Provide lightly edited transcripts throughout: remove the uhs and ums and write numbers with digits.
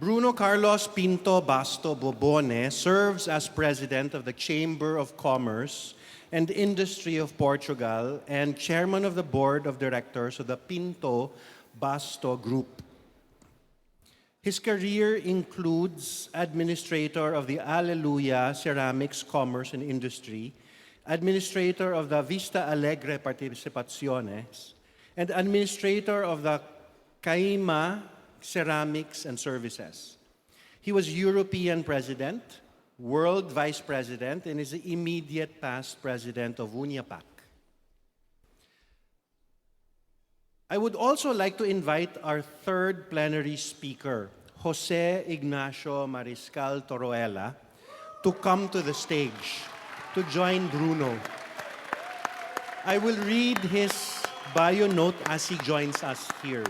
Bruno Carlos Pinto Basto Bobone serves as president of the Chamber of Commerce and Industry of Portugal and chairman of the board of directors of the Pinto Basto Group. His career includes administrator of the Alleluia Ceramics Commerce and Industry, administrator of the Vista Alegre Participaciones, and administrator of the Caima Ceramics and Services. He was European President, World Vice President, and is the immediate past President of UNIAPAC. I would also like to invite our third plenary speaker, José Ignacio Mariscal Toroela, to come to the stage to join Bruno. I will read his bio note as he joins us here.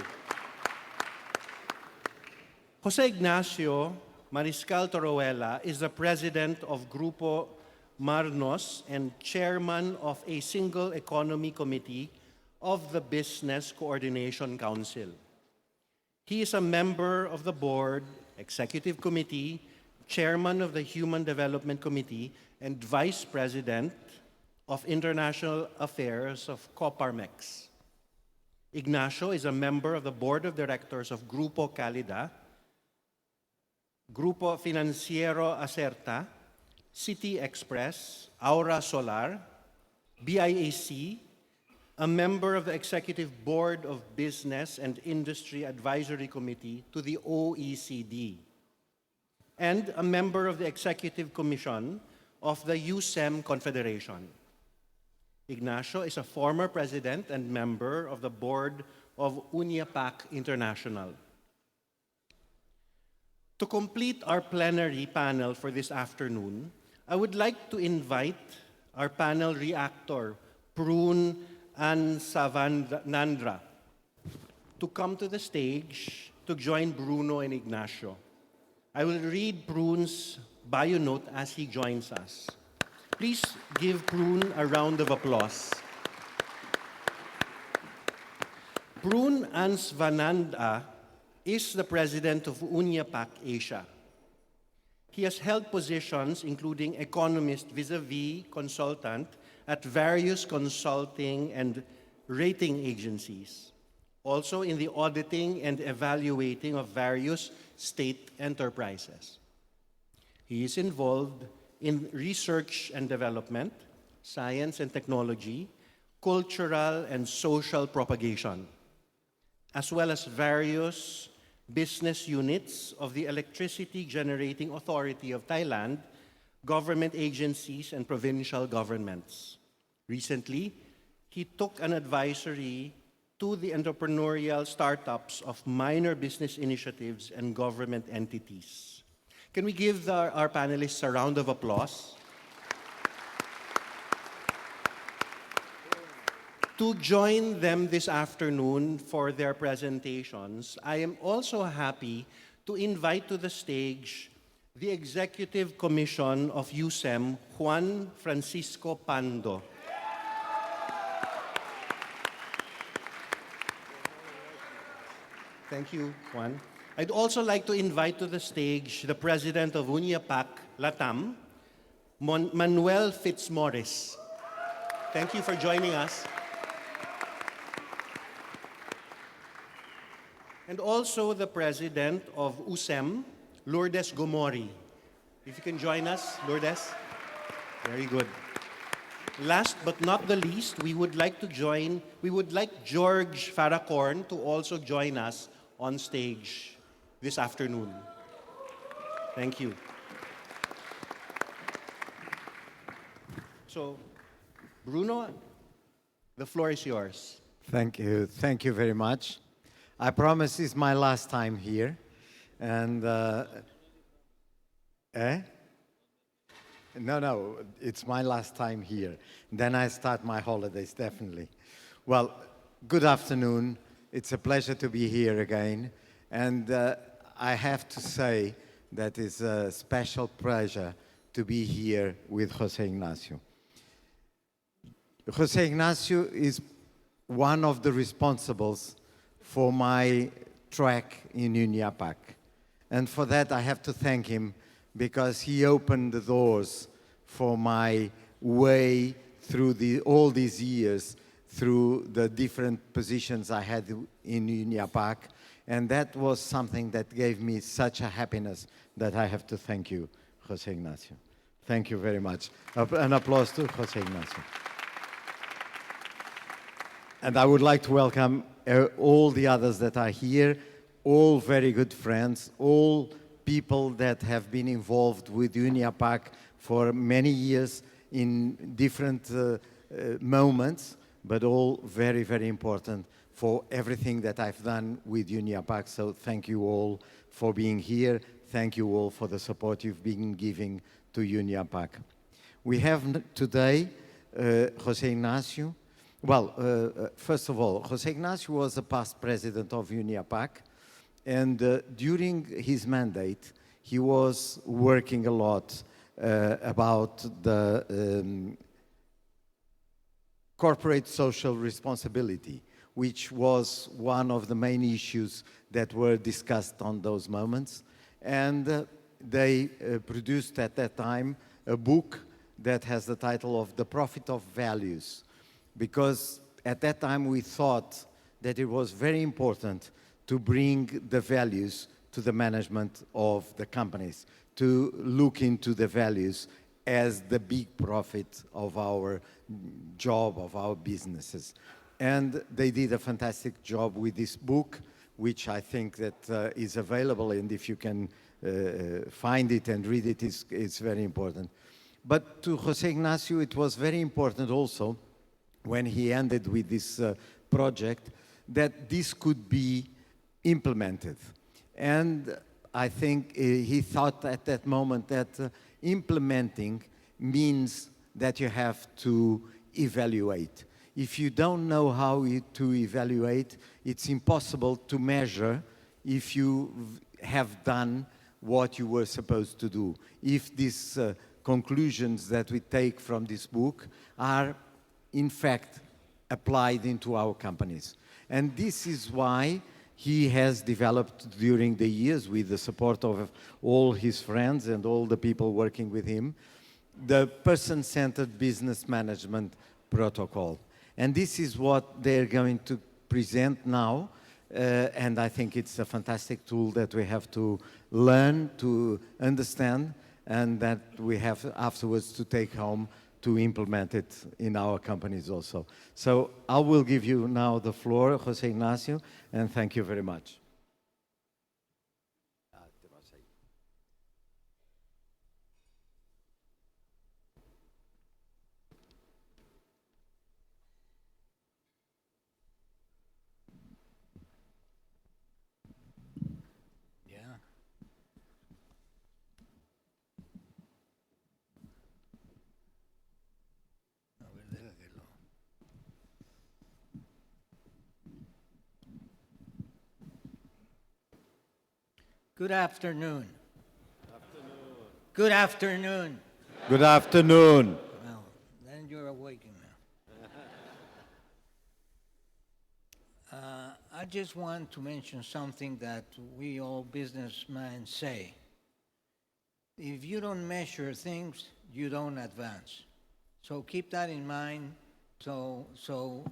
José Ignacio Mariscal Toroela is the president of Grupo Marnos and chairman of a single economy committee of the Business Coordination Council. He is a member of the board, executive committee, chairman of the Human Development Committee, and vice president of international affairs of Coparmex. Ignacio is a member of the board of directors of Grupo Calida, Grupo Financiero Acerta, City Express, Aura Solar, BIAC, a member of the Executive Board of Business and Industry Advisory Committee to the OECD, and a member of the Executive Commission of the USEM Confederation. Ignacio is a former president and member of the board of UNIAPAC International. To complete our plenary panel for this afternoon, I would like to invite our panel reactor, Prune Ansvananda, to come to the stage to join Bruno and Ignacio. I will read Prune's bio note as he joins us. Please give Prune a round of applause. Prune Ansvananda is the president of UNIAPAC Asia. He has held positions including economist vis-a-vis consultant at various consulting and rating agencies, also in the auditing and evaluating of various state enterprises. He is involved in research and development, science and technology, cultural and social propagation, as well as various business units of the Electricity Generating Authority of Thailand, government agencies, and provincial governments. Recently, he took an advisory to the entrepreneurial startups of minor business initiatives and government entities. Can we give our panelists a round of applause? To join them this afternoon for their presentations, I am also happy to invite to the stage the Executive Commission of USEM, Juan Francisco Pando. Thank you, Juan. I'd also like to invite to the stage the President of UNIAPAC Latam, Manuel Fitzmaurice. Thank you for joining us. And also the President of USEM, Lourdes Gomori. If you can join us, Lourdes. Very good. Last but not the least, we would like George Faracorn to also join us on stage this afternoon. Thank you. So, Bruno, the floor is yours. Thank you. Thank you very much. I promise it's my last time here. And, No, it's my last time here. Then I start my holidays, definitely. Well, good afternoon. It's a pleasure to be here again. And I have to say that it's a special pleasure to be here with José Ignacio. José Ignacio is one of the responsibles for my track in UNIAPAC. And for that, I have to thank him because he opened the doors for my way through all these years, through the different positions I had in UNIAPAC. And that was something that gave me such a happiness that I have to thank you, José Ignacio. Thank you very much. An applause to José Ignacio. And I would like to welcome all the others that are here, all very good friends, all people that have been involved with UNIAPAC for many years in different moments, but all very, very important for everything that I've done with UNIAPAC. So thank you all for being here. Thank you all for the support you've been giving to UNIAPAC. We have today José Ignacio. Well, first of all, José Ignacio was a past president of UNIAPAC, and during his mandate, he was working a lot about the corporate social responsibility, which was one of the main issues that were discussed on those moments. And they produced at that time a book that has the title of The Profit of Values, because at that time we thought that it was very important to bring the values to the management of the companies, to look into the values as the big profit of our job, of our businesses. And they did a fantastic job with this book, which I think that is available, and if you can find it and read it, it's very important. But to José Ignacio, it was very important also, when he ended with this project, that this could be implemented. And I think he thought at that moment that implementing means that you have to evaluate. If you don't know how to evaluate, it's impossible to measure if you have done what you were supposed to do. If these conclusions that we take from this book are, in fact, applied into our companies. And this is why he has developed during the years, with the support of all his friends and all the people working with him, the person-centered business management protocol. And this is what they're going to present now. And I think it's a fantastic tool that we have to learn, to understand, and that we have afterwards to take home to implement it in our companies also. So I will give you now the floor, José Ignacio, and thank you very much. Good afternoon. Good afternoon. Good afternoon. Well, then you're awake now. I just want to mention something that we all businessmen say. If you don't measure things, you don't advance. So keep that in mind. So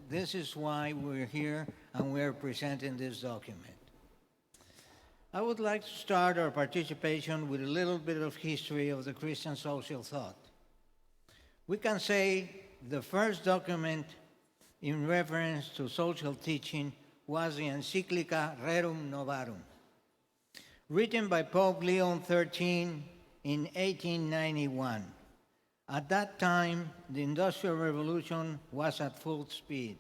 this is why we're here and we're presenting this document. I would like to start our participation with a little bit of history of the Christian social thought. We can say the first document in reference to social teaching was the Encyclica Rerum Novarum, written by Pope Leon XIII in 1891. At that time, the Industrial Revolution was at full speed.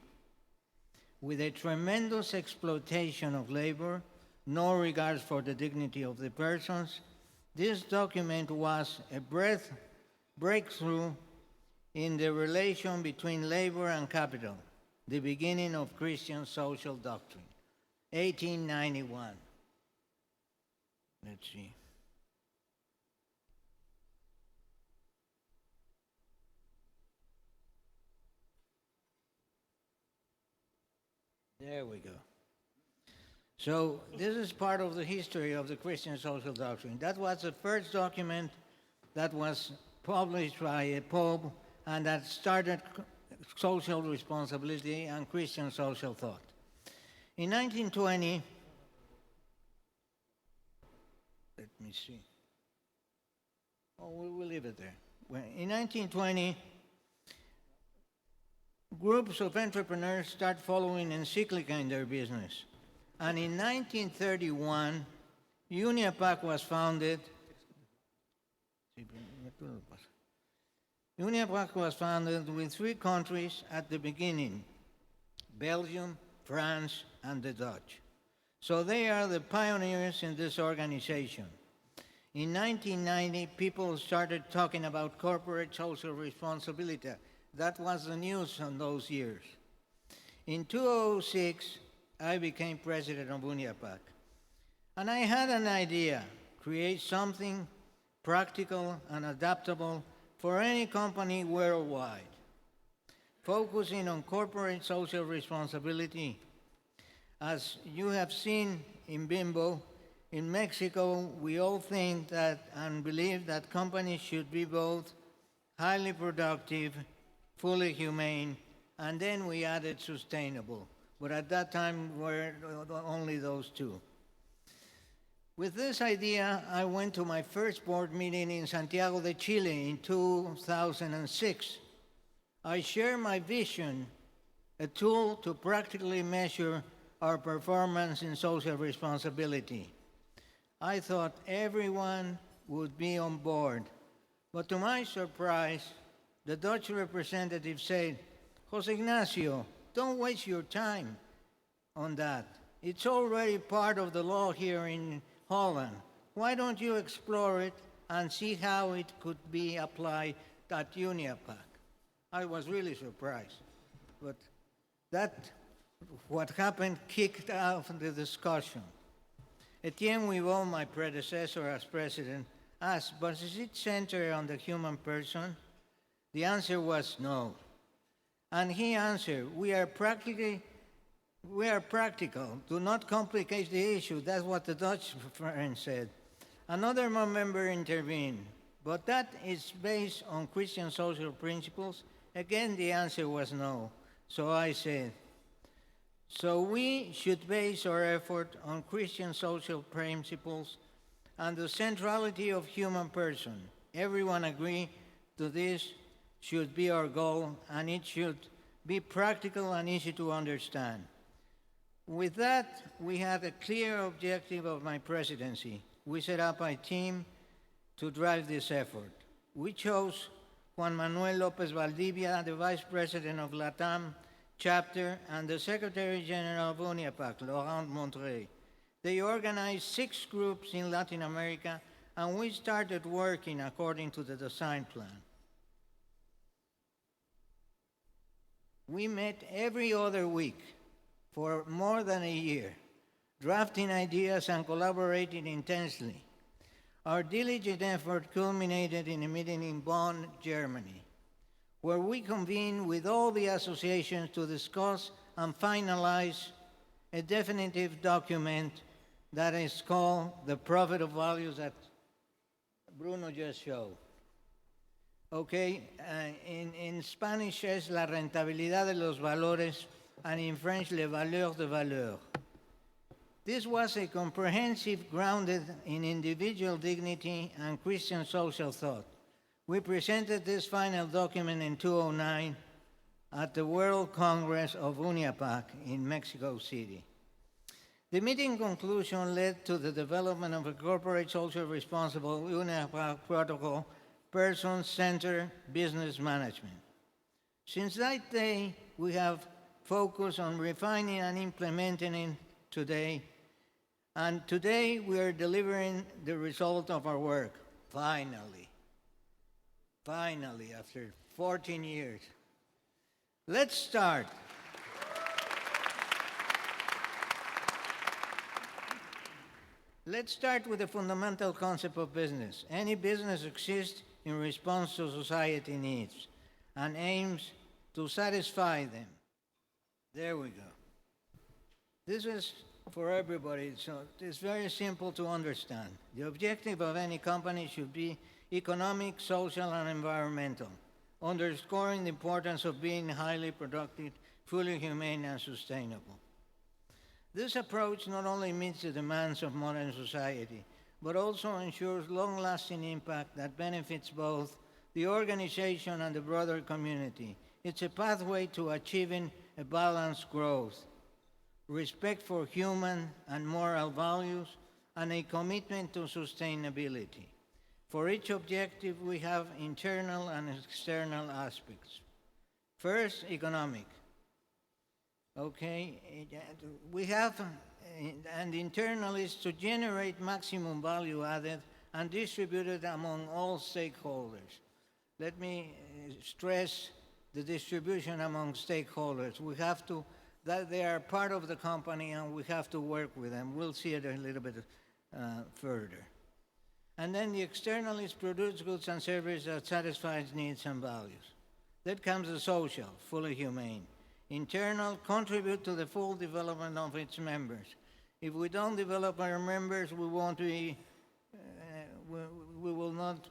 With a tremendous exploitation of labor, no regard for the dignity of the persons, this document was a breakthrough in the relation between labor and capital, the beginning of Christian social doctrine, 1891. Let's see. There we go. So this is part of the history of the Christian social doctrine. That was the first document that was published by a pope and that started social responsibility and Christian social thought. In 1920, let me see. Oh, we'll leave it there. In 1920, groups of entrepreneurs start following encyclica in their business. And in 1931, UNIAPAC was founded. UNIAPAC was founded with 3 countries at the beginning: Belgium, France, and the Dutch. So they are the pioneers in this organization. In 1990, people started talking about corporate social responsibility. That was the news in those years. In 2006, I became president of UNIAPAC. And I had an idea: create something practical and adaptable for any company worldwide, focusing on corporate social responsibility. As you have seen in Bimbo, in Mexico, we all think that and believe that companies should be both highly productive, fully humane, and then we added sustainable. But at that time, were only those 2. With this idea, I went to my first board meeting in Santiago de Chile in 2006. I share my vision, a tool to practically measure our performance in social responsibility. I thought everyone would be on board, but to my surprise, the Dutch representative said, "José Ignacio, don't waste your time on that. It's already part of the law here in Holland. Why don't you explore it and see how it could be applied at UNIAPAC?" I was really surprised, but what happened kicked off the discussion. Etienne Wibon, my predecessor as president, asked, "But is it centered on the human person?" The answer was no. And he answered, we are practical. Do not complicate the issue." That's what the Dutch friend said. Another member intervened. "But that is based on Christian social principles?" Again, the answer was no. So I said, "So we should base our effort on Christian social principles and the centrality of human person. Everyone agree to this should be our goal, and it should be practical and easy to understand." With that, we had a clear objective of my presidency. We set up a team to drive this effort. We chose Juan Manuel López Valdivia, the Vice President of LATAM chapter, and the Secretary General of UNIAPAC, Laurent Montreuil. They organized 6 groups in Latin America, and we started working according to the design plan. We met every other week for more than a year, drafting ideas and collaborating intensely. Our diligent effort culminated in a meeting in Bonn, Germany, where we convened with all the associations to discuss and finalize a definitive document that is called the Prophet of Values that Bruno just showed. Okay, in Spanish es la rentabilidad de los valores, and in French, les valeurs de valeur. This was a comprehensive grounded in individual dignity and Christian social thought. We presented this final document in 2009 at the World Congress of UNIAPAC in Mexico City. The meeting conclusion led to the development of a corporate social responsible UNIAPAC protocol, person-centered business management. Since that day, we have focused on refining and implementing it today, and today we are delivering the result of our work, finally, after 14 years. Let's start. Let's start with the fundamental concept of business. Any business exists in response to society needs and aims to satisfy them. There we go. This is for everybody, so it's very simple to understand. The objective of any company should be economic, social, and environmental, underscoring the importance of being highly productive, fully humane, and sustainable. This approach not only meets the demands of modern society, but also ensures long-lasting impact that benefits both the organization and the broader community. It's a pathway to achieving a balanced growth, respect for human and moral values, and a commitment to sustainability. For each objective, we have internal and external aspects. First, economic. Okay, we have, and internal is to generate maximum value added and distribute it among all stakeholders. Let me stress the distribution among stakeholders. We have to, that they are part of the company and we have to work with them. We'll see it a little bit further. And then the external is produce goods and services that satisfies needs and values. Then comes the social, fully humane. Internal, contribute to the full development of its members. If we don't develop our members, we won't be, we will not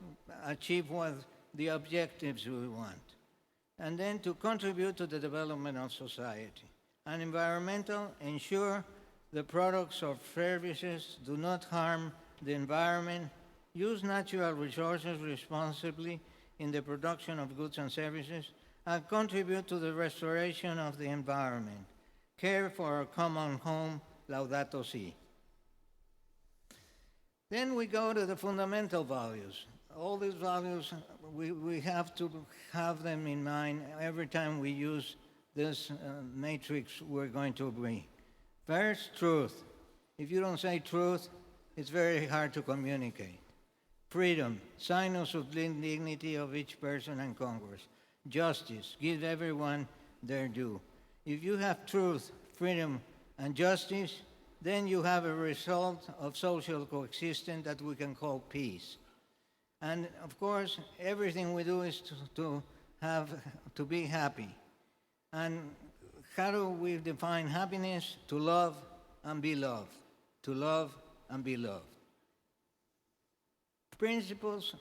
achieve what the objectives we want. And then to contribute to the development of society. And environmental, ensure the products or services do not harm the environment, use natural resources responsibly in the production of goods and services, and contribute to the restoration of the environment. Care for our common home, Laudato Si. Then we go to the fundamental values. All these values, we have to have them in mind every time we use this matrix we're going to agree. First, truth. If you don't say truth, it's very hard to communicate. Freedom, sign of supreme dignity of each person and Congress. Justice, give everyone their due. If you have truth, freedom, and justice, then you have a result of social coexistence that we can call peace. And of course, everything we do is to be happy. And how do we define happiness? To love and be loved. To love and be loved. Principles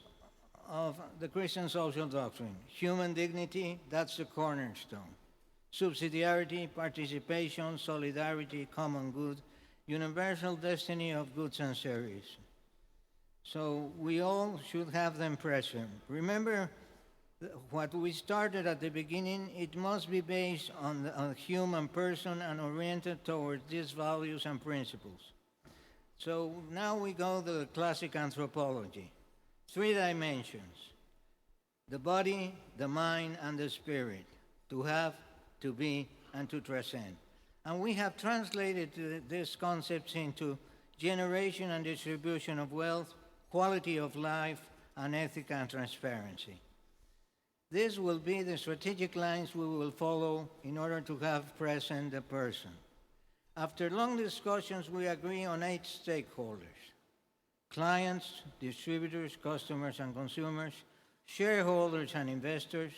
of the Christian social doctrine. Human dignity, that's the cornerstone. Subsidiarity, participation, solidarity, common good, universal destiny of goods and services. So we all should have them present. Remember what we started at the beginning, it must be based on a human person and oriented towards these values and principles. So now we go to the classic anthropology. 3 dimensions: the body, the mind, and the spirit. To have, to be, and to transcend. And we have translated these concepts into generation and distribution of wealth, quality of life, and ethic and transparency. These will be the strategic lines we will follow in order to have present the person. After long discussions, we agree on 8 stakeholders: clients, distributors, customers and consumers, shareholders and investors,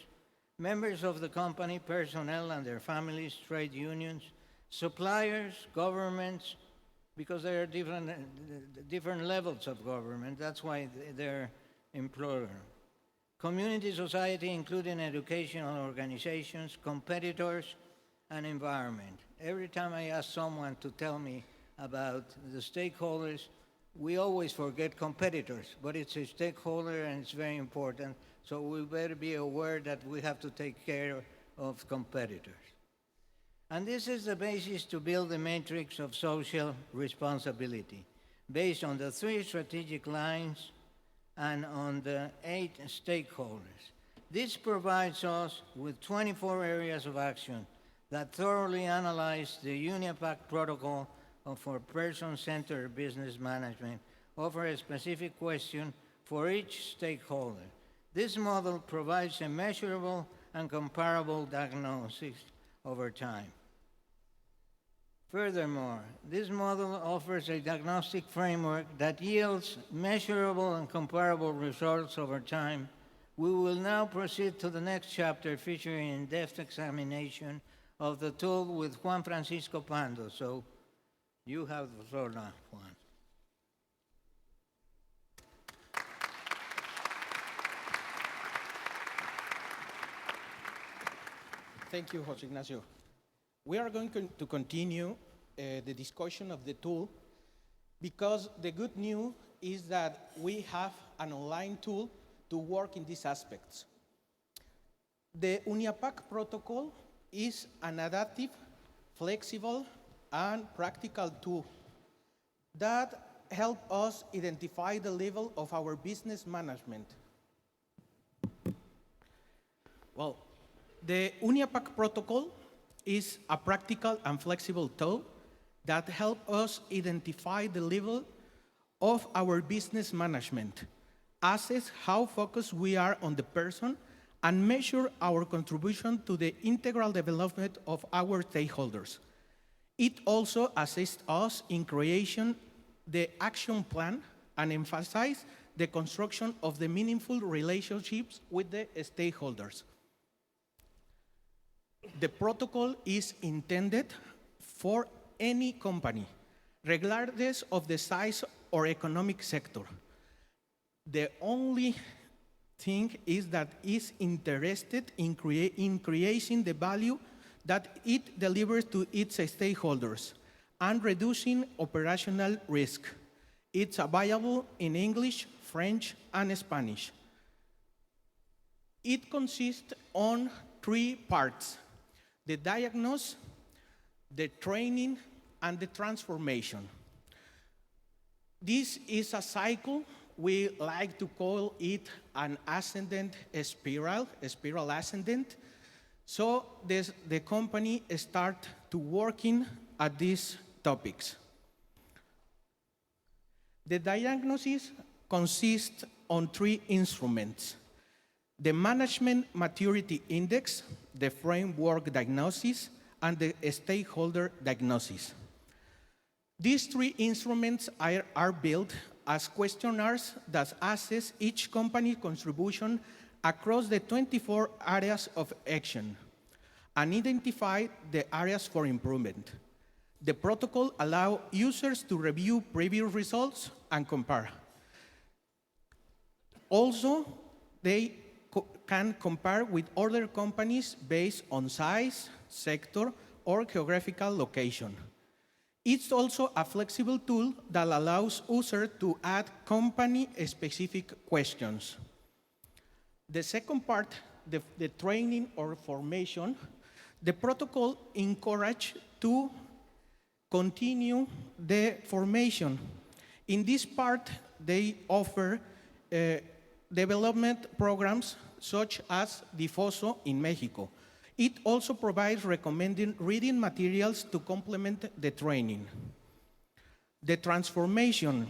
members of the company, personnel and their families, trade unions, suppliers, governments, because there are different levels of government, that's why they're employer. Community society, including educational organizations, competitors, and environment. Every time I ask someone to tell me about the stakeholders, we always forget competitors, but it's a stakeholder and it's very important, so we better be aware that we have to take care of competitors. And this is the basis to build a matrix of social responsibility, based on the 3 strategic lines and on the 8 stakeholders. This provides us with 24 areas of action that thoroughly analyze the UNIAPAC protocol for person-centered business management, offer a specific question for each stakeholder. This model provides a measurable and comparable diagnosis over time. Furthermore, this model offers a diagnostic framework that yields measurable and comparable results over time. We will now proceed to the next chapter featuring in-depth examination of the tool with Juan Francisco Pando. So You have the floor now, Juan. Thank you, José Ignacio. We are going to continue the discussion of the tool because the good news is that we have an online tool to work in these aspects. The UNIAPAC protocol is an adaptive, flexible, and practical tool that helps us identify the level of our business management. Well, the UNIAPAC protocol is a practical and flexible tool that helps us identify the level of our business management, assess how focused we are on the person, and measure our contribution to the integral development of our stakeholders. It also assists us in creation the action plan and emphasize the construction of the meaningful relationships with the stakeholders. The protocol is intended for any company, regardless of the size or economic sector. The only thing is that it's interested in creating the value that it delivers to its stakeholders and reducing operational risk. It's available in English, French, and Spanish. It consists on 3 parts: the diagnosis, the training, and the transformation. This is a cycle. We like to call it an ascendant spiral, a spiral ascendant. So the company start to working at these topics. The diagnosis consists on 3 instruments: the Management Maturity Index, the Framework Diagnosis, and the Stakeholder Diagnosis. These 3 instruments are built as questionnaires that assess each company's contribution across the 24 areas of action and identify the areas for improvement. The protocol allows users to review previous results and compare. Also, they can compare with other companies based on size, sector, or geographical location. It's also a flexible tool that allows users to add company-specific questions. The second part, the training or formation, the protocol encourages to continue the formation. In this part, they offer development programs such as Difoso in Mexico. It also provides recommended reading materials to complement the training. The transformation.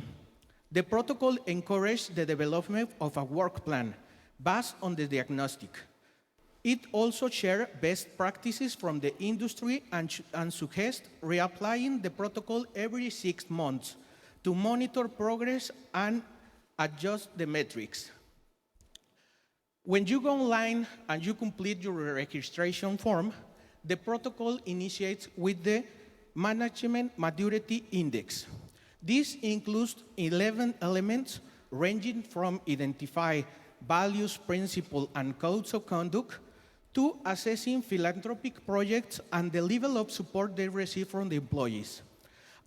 The protocol encourages the development of a work plan based on the diagnostic. It also shares best practices from the industry and suggests reapplying the protocol every 6 months to monitor progress and adjust the metrics. When you go online and you complete your registration form, the protocol initiates with the Management Maturity Index. This includes 11 elements ranging from identify values, principles, and codes of conduct to assessing philanthropic projects and the level of support they receive from the employees.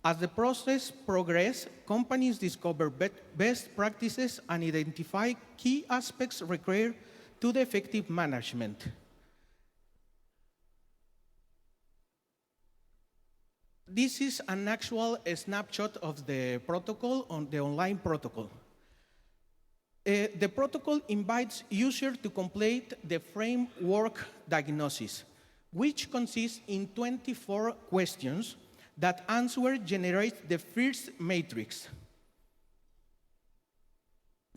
As the process progresses, companies discover best practices and identify key aspects required to the effective management. This is an actual snapshot of the protocol, on the online protocol. The protocol invites users to complete the framework diagnosis, which consists in 24 questions that answer generates the first matrix.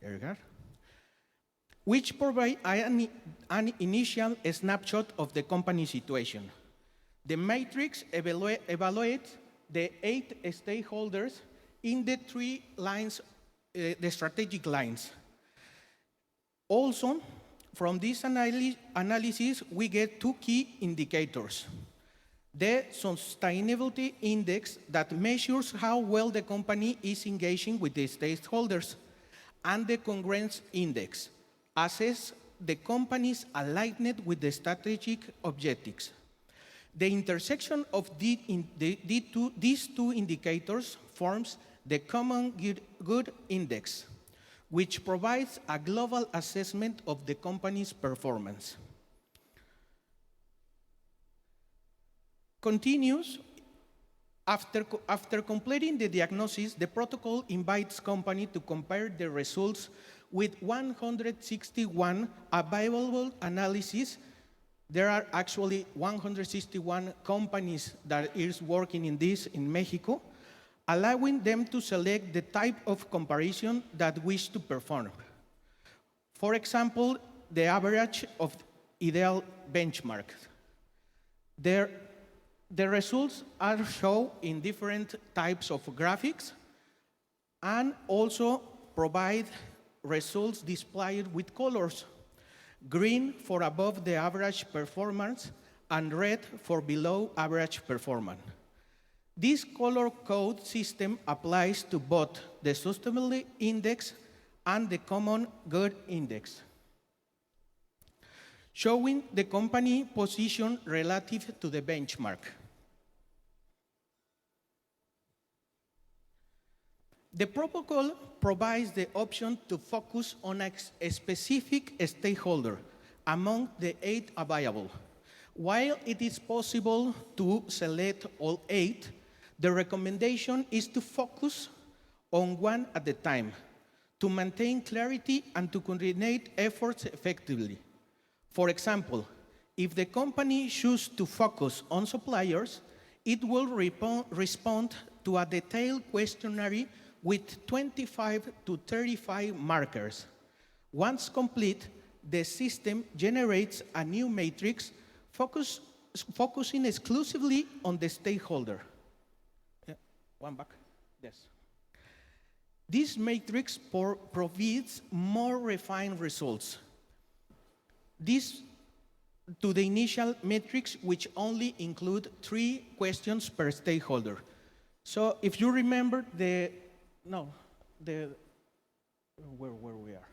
There you go. Which provide an initial snapshot of the company situation. The matrix evaluates the 8 stakeholders in the 3 lines, the strategic lines. Also, from this analysis, we get 2 key indicators. the Sustainability Index that measures how well the company is engaging with the stakeholders, and the Congruence Index, assess the company's alignment with the strategic objectives. The intersection of these two indicators forms the Common Good Index, which provides a global assessment of the company's performance. Continues, after completing the diagnosis, the protocol invites company to compare the results with 161 available analyses. There are actually 161 companies that is working in this in Mexico, allowing them to select the type of comparison that wish to perform. For example, the average of ideal benchmark. The results are shown in different types of graphics and also provide results displayed with colors. Green for above the average performance and red for below average performance. This color code system applies to both the Sustainability Index and the Common Good Index, showing the company position relative to the benchmark. The protocol provides the option to focus on a specific stakeholder among the 8 available. While it is possible to select all 8, the recommendation is to focus on one at a time to maintain clarity and to coordinate efforts effectively. For example, if the company chooses to focus on suppliers, it will respond to a detailed questionnaire with 25 to 35 markers. Once complete, the system generates a new matrix focusing exclusively on the stakeholder. One back, yes. This matrix provides more refined results. This to the initial matrix, which only include 3 questions per stakeholder. So if you remember where we are,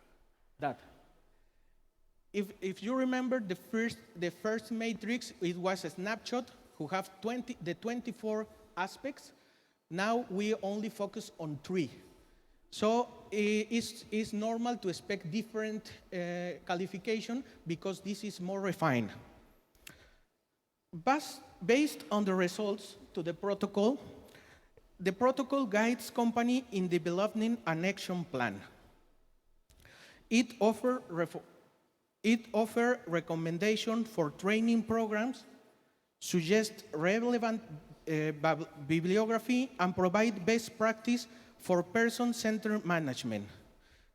that. If you remember the first matrix, it was a snapshot who have 24 aspects. Now we only focus on 3. So it's normal to expect different qualification because this is more refined. But based on the results to the protocol guides company in developing an action plan. It offers recommendations for training programs, suggests relevant bibliography, and provide best practice for person-centered management.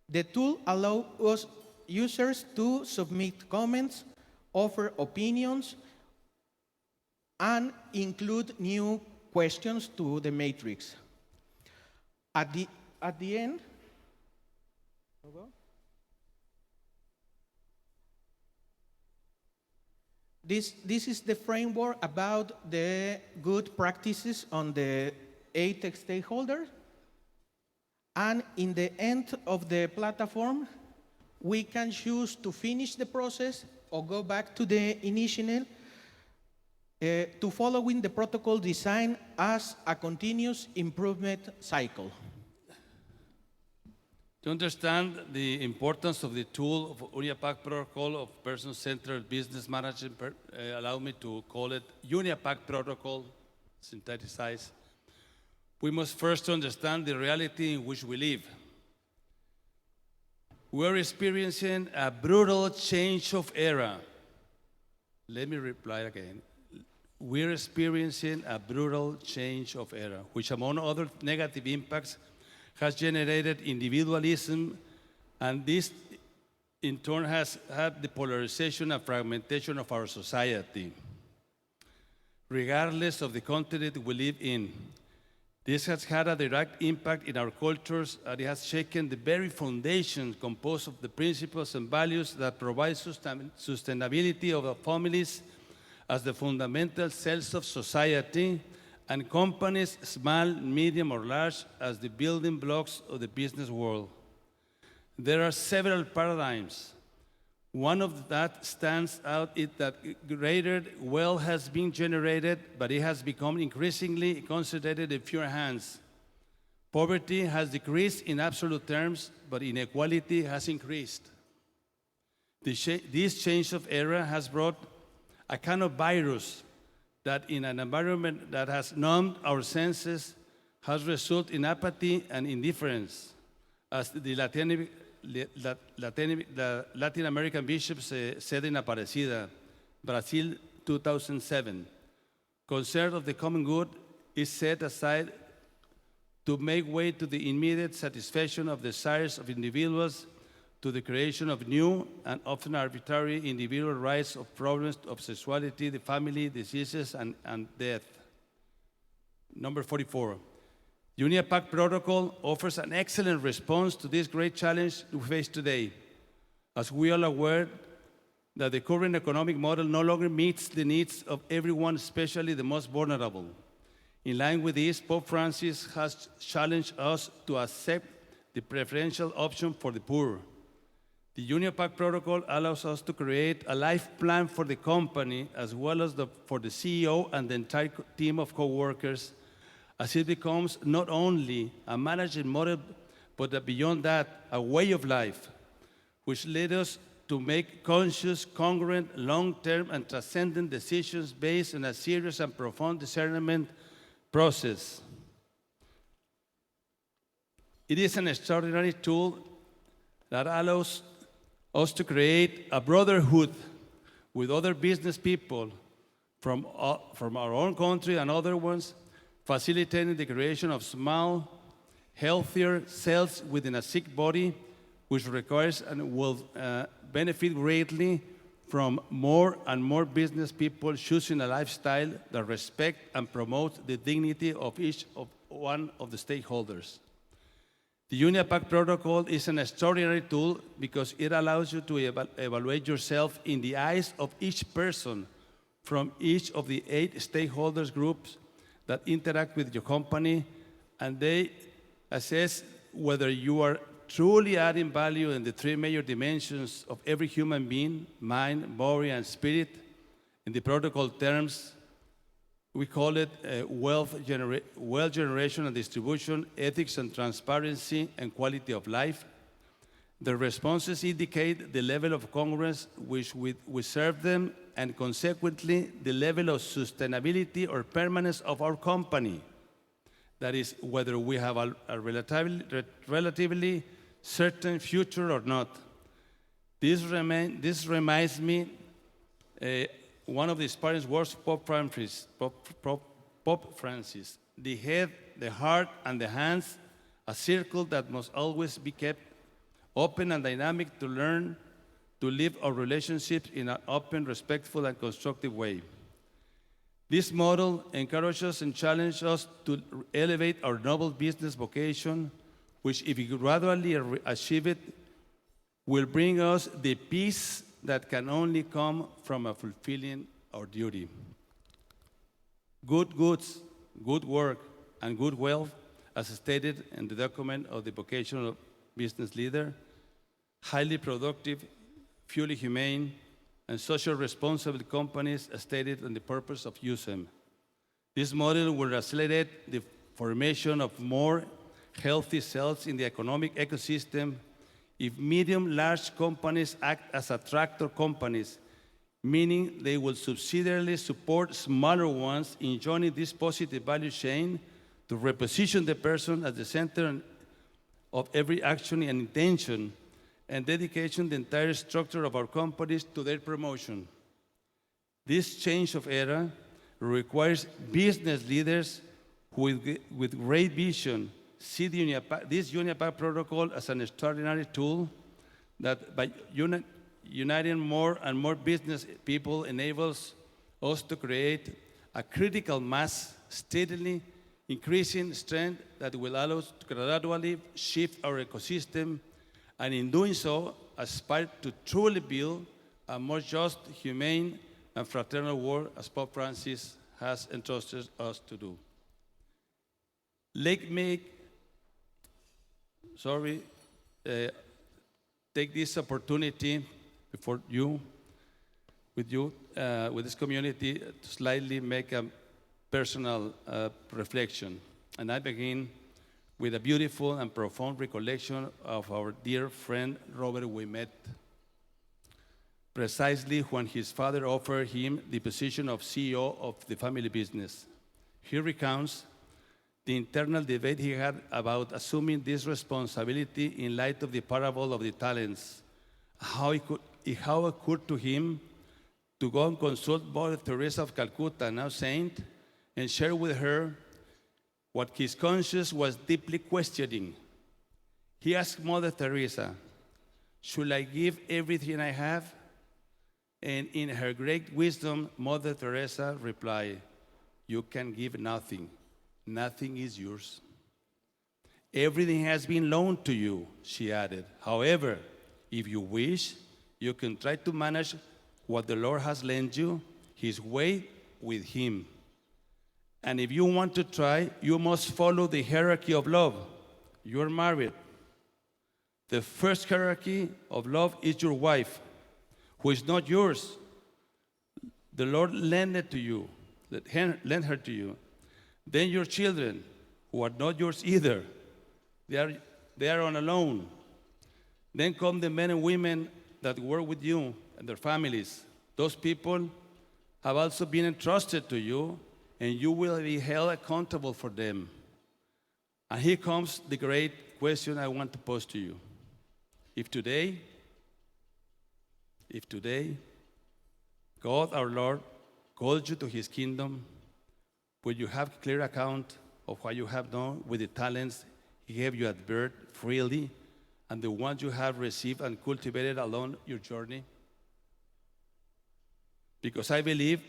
The tool allows users to submit comments, offer opinions, and include new questions to the matrix. At the end, this is the framework about the good practices on the 8 stakeholders. And in the end of the platform, we can choose to finish the process or go back to the initial to following the protocol design as a continuous improvement cycle. To understand the importance of the tool of UNIAPAC Protocol of Person-Centered Business Management, allow me to call it UNIAPAC Protocol, synthesized. We must first understand the reality in which we live. We're experiencing a brutal change of era. Let me reply again. We're experiencing a brutal change of era, which among other negative impacts has generated individualism, and this in turn has had the polarization and fragmentation of our society. Regardless of the continent we live in, this has had a direct impact in our cultures, and it has shaken the very foundation composed of the principles and values that provide sustainability of our families as the fundamental cells of society, and companies, small, medium, or large, as the building blocks of the business world. There are several paradigms. One of that stands out is that greater wealth has been generated, but it has become increasingly concentrated in fewer hands. Poverty has decreased in absolute terms, but inequality has increased. This change of era has brought a kind of virus that in an environment that has numbed our senses has resulted in apathy and indifference, as the Latin American bishops said in Aparecida, Brazil 2007. Concern of the common good is set aside to make way to the immediate satisfaction of desires of individuals, to the creation of new and often arbitrary individual rights of problems of sexuality, the family, diseases, and death. Number 44. UNIAPAC Protocol offers an excellent response to this great challenge we face today, as we are aware that the current economic model no longer meets the needs of everyone, especially the most vulnerable. In line with this, Pope Francis has challenged us to accept the preferential option for the poor. The UNIAPAC Protocol allows us to create a life plan for the company as well as for the CEO and the entire team of co-workers, as it becomes not only a management model, but beyond that, a way of life, which leads us to make conscious, congruent, long-term, and transcendent decisions based on a serious and profound discernment process. It is an extraordinary tool that allows us to create a brotherhood with other business people from our own country and other ones, facilitating the creation of small, healthier cells within a sick body, which requires and will benefit greatly from more and more business people choosing a lifestyle that respects and promotes the dignity of each of one of the stakeholders. The UNIAPAC Protocol is an extraordinary tool because it allows you to evaluate yourself in the eyes of each person from each of the 8 stakeholders groups that interact with your company, and they assess whether you are truly adding value in the 3 major dimensions of every human being: mind, body, and spirit. In the protocol terms, we call it wealth generation and distribution, ethics and transparency, and quality of life. The responses indicate the level of congruence which we serve them, and consequently, the level of sustainability or permanence of our company. That is, whether we have a relatively certain future or not. This reminds me one of the inspiring words of Pope Francis, the head, the heart, and the hands, a circle that must always be kept open and dynamic to learn to live our relationships in an open, respectful, and constructive way. This model encourages and challenges us to elevate our noble business vocation, which, if we gradually achieve it, will bring us the peace that can only come from a fulfilling our duty. Good goods, good work, and good wealth, as stated in the document of the vocational business leader, highly productive, fully humane, and social responsible companies, as stated in the purpose of USEM. This model will accelerate the formation of more healthy cells in the economic ecosystem if medium-large companies act as attractor companies, meaning they will subsidiarily support smaller ones in joining this positive value chain to reposition the person at the center of every action and intention, and dedication the entire structure of our companies to their promotion. This change of era requires business leaders who, with great vision, see this UNIAPAC Protocol as an extraordinary tool that, by uniting more and more business people, enables us to create a critical mass, steadily increasing strength that will allow us to gradually shift our ecosystem, and in doing so, aspire to truly build a more just, humane, and fraternal work as Pope Francis has entrusted us to do. Let me, take this opportunity before you, with this community, to slightly make a personal reflection. And I begin with a beautiful and profound recollection of our dear friend Robert we met precisely when his father offered him the position of CEO of the family business. He recounts the internal debate he had about assuming this responsibility in light of the parable of the talents, how it occurred to him to go and consult Mother Teresa of Calcutta, now saint, and share with her what his conscience was deeply questioning. He asked Mother Teresa, "Should I give everything I have?" And in her great wisdom, Mother Teresa replied, "You can give nothing. Nothing is yours. Everything has been loaned to you," she added. "However, if you wish, you can try to manage what the Lord has lent you, His way with Him. And if you want to try, you must follow the hierarchy of love. You are married. The first hierarchy of love is your wife, who is not yours. The Lord lent it to you, lent her to you. Then your children, who are not yours either, they are on a loan. Then come the men and women that work with you and their families. Those people have also been entrusted to you, and you will be held accountable for them. And here comes the great question I want to pose to you. If today, God our Lord calls you to His kingdom, will you have clear account of what you have done with the talents He gave you at birth freely, and the ones you have received and cultivated along your journey? Because I believe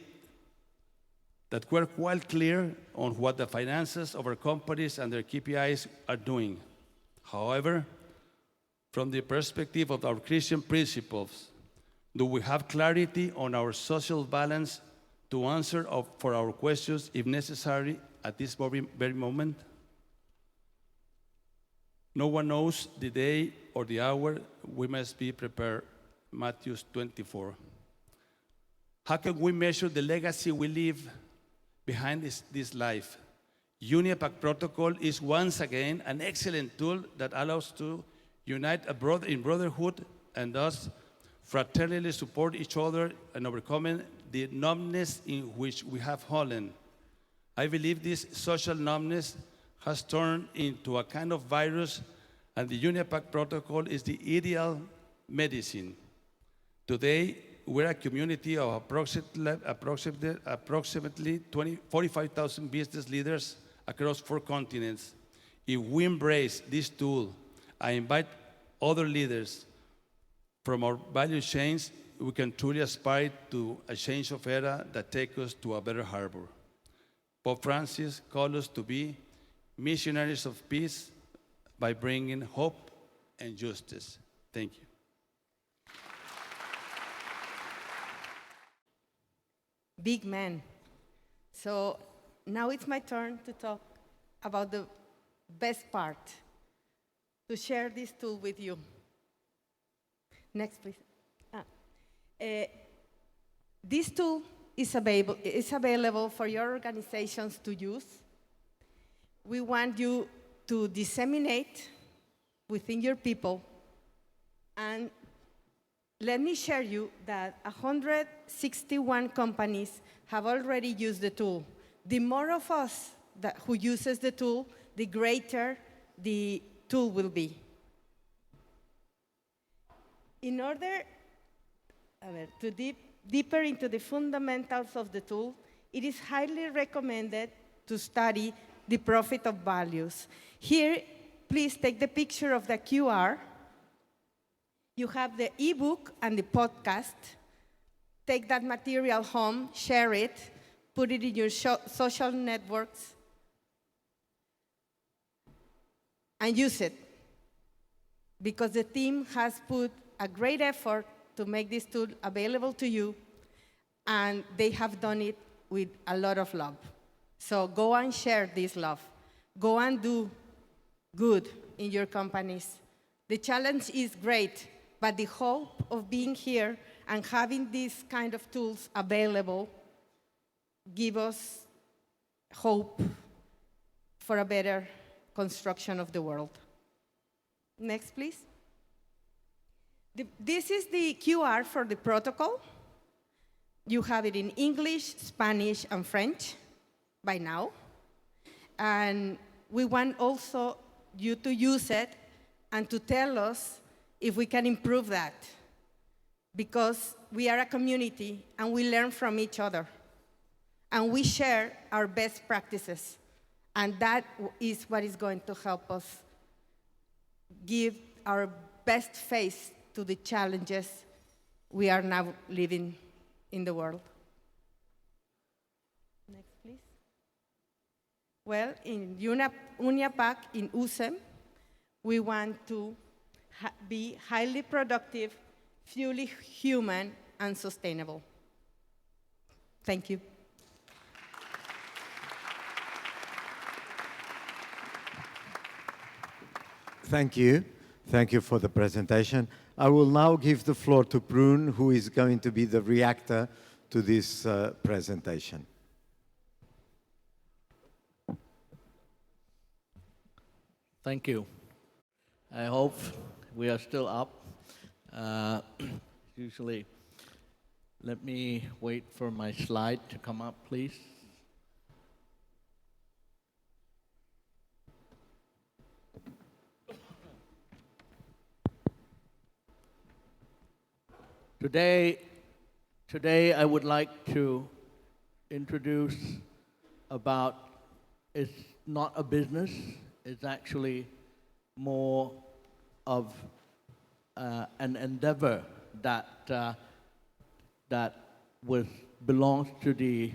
that we're quite clear on what the finances of our companies and their KPIs are doing. However, from the perspective of our Christian principles, do we have clarity on our social balance to answer for our questions if necessary at this very moment? No one knows the day or the hour we must be prepared. Matthew 24. How can we measure the legacy we leave behind this life? UNIAPAC protocol is once again an excellent tool that allows to unite in brotherhood and thus fraternally support each other and overcoming the numbness in which we have fallen. I believe this social numbness has turned into a kind of virus, and the UNIAPAC protocol is the ideal medicine. Today, we're a community of approximately 45,000 business leaders across 4 continents. If we embrace this tool, I invite other leaders from our value chains, we can truly aspire to a change of era that takes us to a better harbor. Pope Francis called us to be missionaries of peace by bringing hope and justice. Thank you. Big man. So now it's my turn to talk about the best part, to share this tool with you. Next, please. This tool is available for your organizations to use. We want you to disseminate within your people. And let me share you that 161 companies have already used the tool. The more of us who uses the tool, the greater the tool will be. In order to deeper into the fundamentals of the tool, it is highly recommended to study the profit of values. Here, please take the picture of the QR. You have the ebook and the podcast. Take that material home, share it, put it in your social networks, and use it. Because the team has put a great effort to make this tool available to you. and they have done it with a lot of love. So go and share this love. Go and do good in your companies. The challenge is great, but the hope of being here and having these kind of tools available give us hope for a better construction of the world. Next, please. This is the QR for the protocol. You have it in English, Spanish, and French by now. And we want also you to use it and to tell us if we can improve that. Because we are a community and we learn from each other. And we share our best practices. And that is what is going to help us give our best face to the challenges we are now living in the world. Next, please. Well, in UNIAPAC, in USEM, we want to be highly productive, fully human, and sustainable. Thank you. Thank you. Thank you for the presentation. I will now give the floor to Prune, who is going to be the reactor to this presentation. Thank you. I hope we are still up. Usually, let me wait for my slide to come up, please. Today I would like to introduce about, it's not a business, it's actually more of an endeavor that belongs to the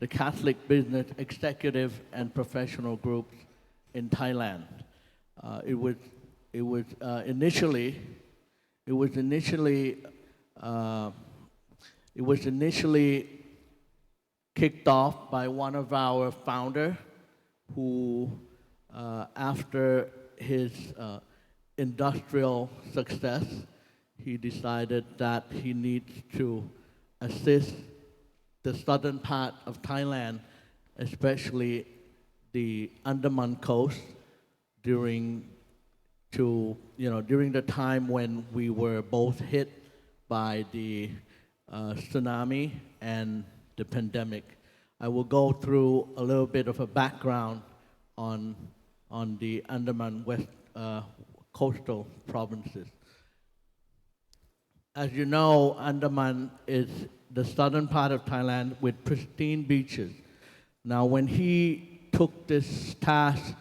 Catholic business executive and professional groups in Thailand. It was initially kicked off by one of our founder who, after his industrial success, he decided that he needs to assist the southern part of Thailand, especially the Andaman coast, during the time when we were both hit by the tsunami and the pandemic. I will go through a little bit of a background on the Andaman West coastal provinces. As you know, Andaman is the southern part of Thailand with pristine beaches. Now, when he took this task,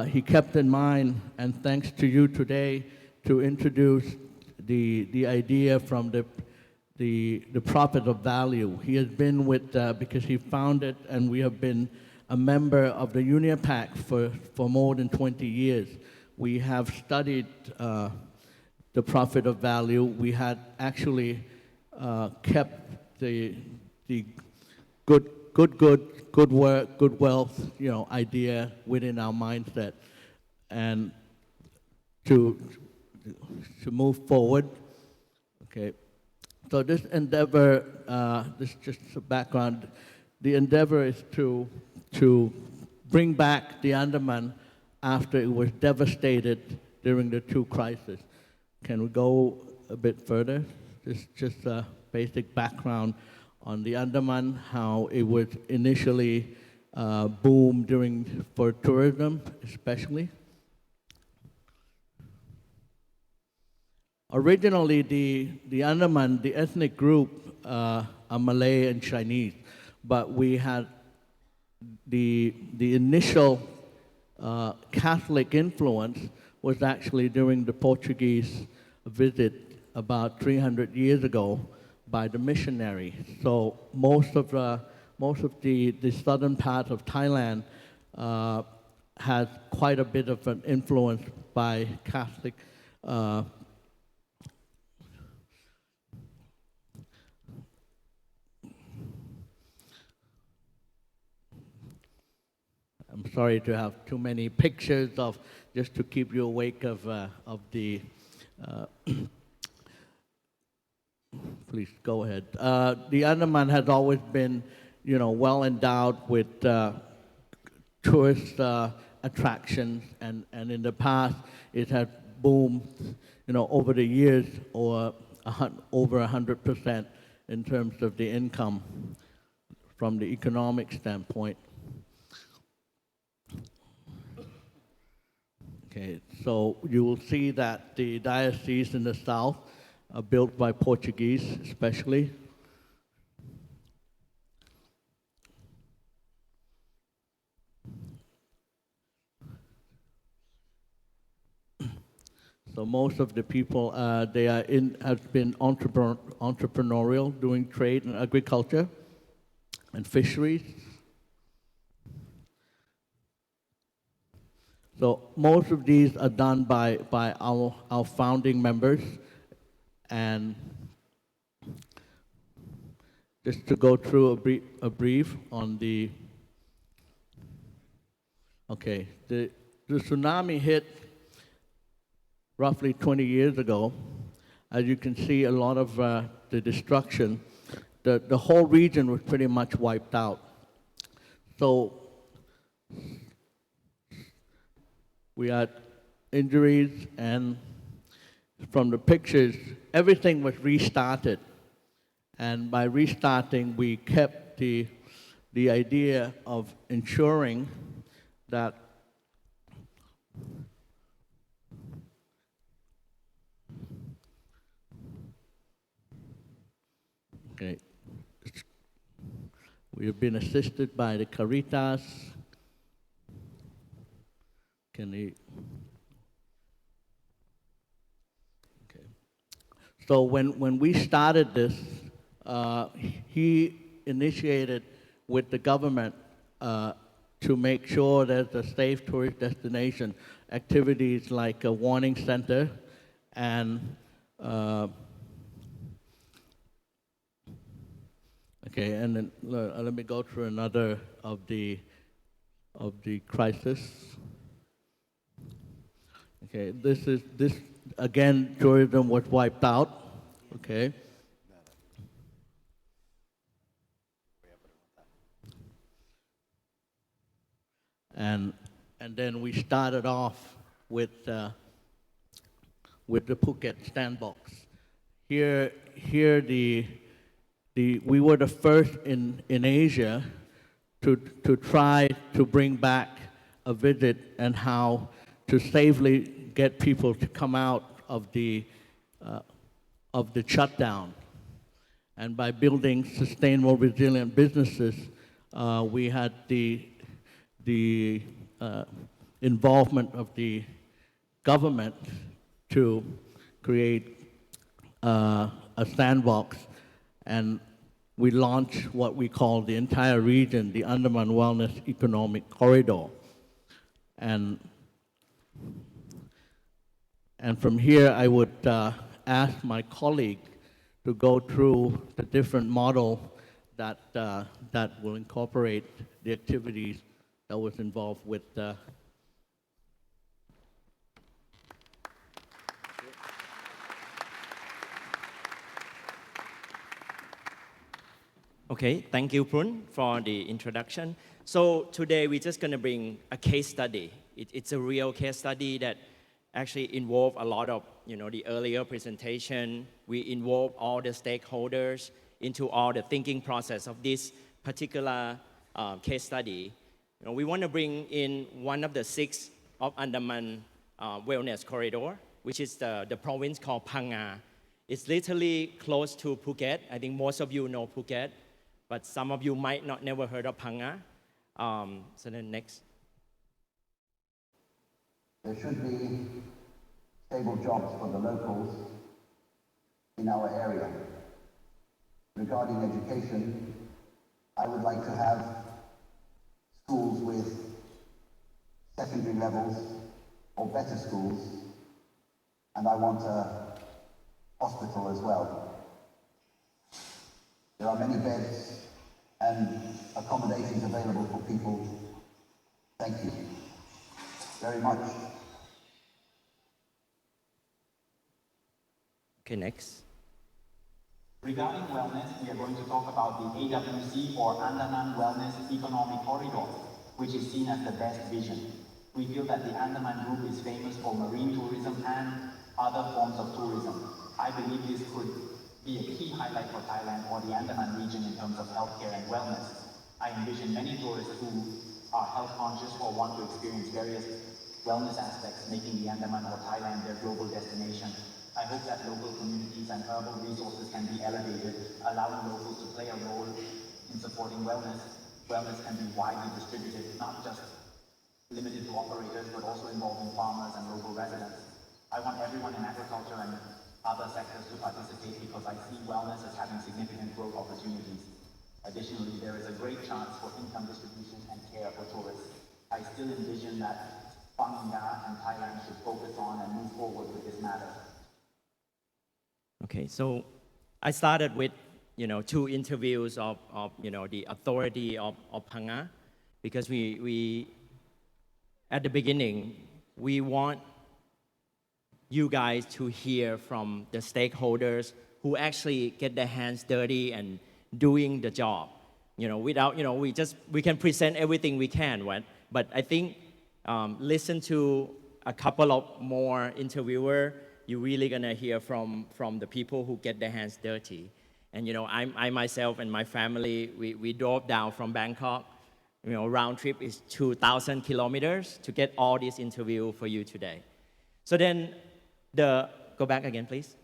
he kept in mind, and thanks to you today, to introduce the idea from the profit of value. He has been with, because he founded, and we have been a member of the UNIAPAC for more than 20 years. We have studied the profit of value. We had actually kept the good work, good wealth, idea within our mindset, and to move forward. Okay, so this endeavor, this is just a background. The endeavor is to bring back the Andaman after it was devastated during the two crises. Can we go a bit further? This is just a basic background on the Andaman, how it was initially boomed for tourism, especially. Originally, the Andaman, the ethnic group, are Malay and Chinese, but we had the initial Catholic influence was actually during the Portuguese visit about 300 years ago by the missionary. So most of the southern part of Thailand has quite a bit of an influence by Catholic. I'm sorry to have too many pictures of, just to keep you awake of the, please go ahead. The Andaman has always been, well endowed with tourist attractions, and in the past it has boomed, over the years, or over 100% in terms of the income from the economic standpoint. Okay, so you will see that the dioceses in the south are built by Portuguese, especially. So most of the people, have been entrepreneurial, doing trade and agriculture and fisheries. So most of these are done by our founding members. And just to go through a brief on the, okay, the tsunami hit roughly 20 years ago. As you can see, a lot of the destruction, the whole region was pretty much wiped out. So we had injuries, and from the pictures, everything was restarted. And by restarting, we kept the idea of ensuring that okay, we have been assisted by the Caritas. Okay. So when we started this, he initiated with the government to make sure there's a safe tourist destination, activities like a warning center and okay, and then let me go through another of the crisis. Okay, this again, tourism was wiped out. Okay. And then we started off with the Phuket sandbox. Here we were the first in Asia to try to bring back a visit and how to safely get people to come out of the shutdown. And by building sustainable, resilient businesses, we had the involvement of the government to create a sandbox, and we launched what we call the entire region, the Andaman Wellness Economic Corridor. And from here, I would ask my colleague to go through the different model that will incorporate the activities that was involved with Okay, thank you, Prune, for the introduction. So today we're just going to bring a case study. It's a real case study that actually involved a lot of, the earlier presentation. We involve all the stakeholders into all the thinking process of this particular case study. We want to bring in one of the 6 of Andaman Wellness Corridor, which is the province called Phang Nga. It's literally close to Phuket. I think most of you know Phuket, but some of you might not never heard of Phang Nga. So then next. There should be stable jobs for the locals in our area. Regarding education, I would like to have schools with secondary levels or better schools, and I want a hospital as well. There are many beds and accommodations available for people Thank you very much. Okay, next. Regarding wellness, we are going to talk about the AWC or Andaman Wellness Economic Corridor, which is seen as the best vision. We feel that the Andaman Group is famous for marine tourism and other forms of tourism. I believe this could be a key highlight for Thailand or the Andaman region in terms of healthcare and wellness. I envision many tourists who are health conscious or want to experience various wellness aspects, making the Andaman or Thailand their global destination. I hope that local communities and urban resources can be elevated, allowing locals to play a role in supporting wellness. Wellness can be widely distributed, not just limited to operators, but also involving farmers and local residents. I want everyone in agriculture and other sectors to participate because I see wellness as having significant growth opportunities. Additionally, there is a great chance for income distribution and care for tourists. I still envision that Panganga and Thailand should focus on and move forward with this matter. Okay, so I started with, 2 interviews of the authority of Phanga, because we at the beginning, we want you guys to hear from the stakeholders who actually get their hands dirty and doing the job. Without, we can present everything we can, right? But I think listen to a couple of more interviewers, you're really gonna hear from the people who get their hands dirty. And I myself and my family, we drove down from Bangkok. Round trip is 2,000 kilometers to get all this interview for you today. So then, go back again, please.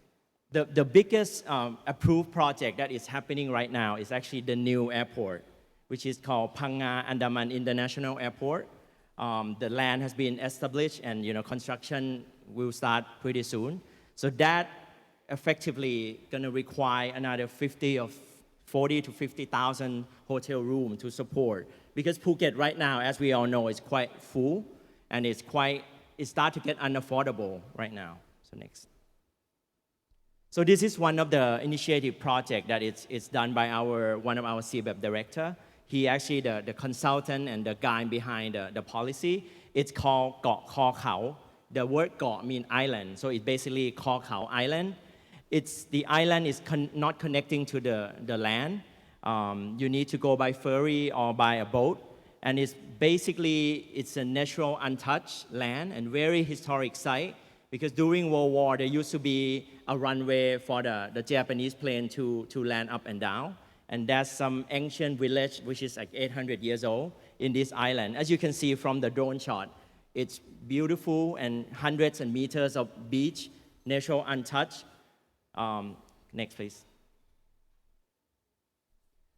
The biggest approved project that is happening right now is actually the new airport, which is called Phanga Andaman International Airport. The land has been established and construction will start pretty soon. So that effectively going to require another 40 to 50,000 hotel rooms to support. Because Phuket right now, as we all know, is quite full and it starts to get unaffordable right now. So next. So this is one of the initiative project that it's done by one of our CBEP director. He actually the consultant and the guy behind the policy. It's called Got Kho Khao. The word Got means island, so it's basically Kho Khao Island. The island is not connecting to the land. You need to go by ferry or by a boat, and it's a natural untouched land and very historic site. Because during World War, there used to be a runway for the Japanese plane to land up and down. And there's some ancient village, which is like 800 years old, in this island. As you can see from the drone shot, it's beautiful and hundreds of meters of beach, natural untouched. Next, please.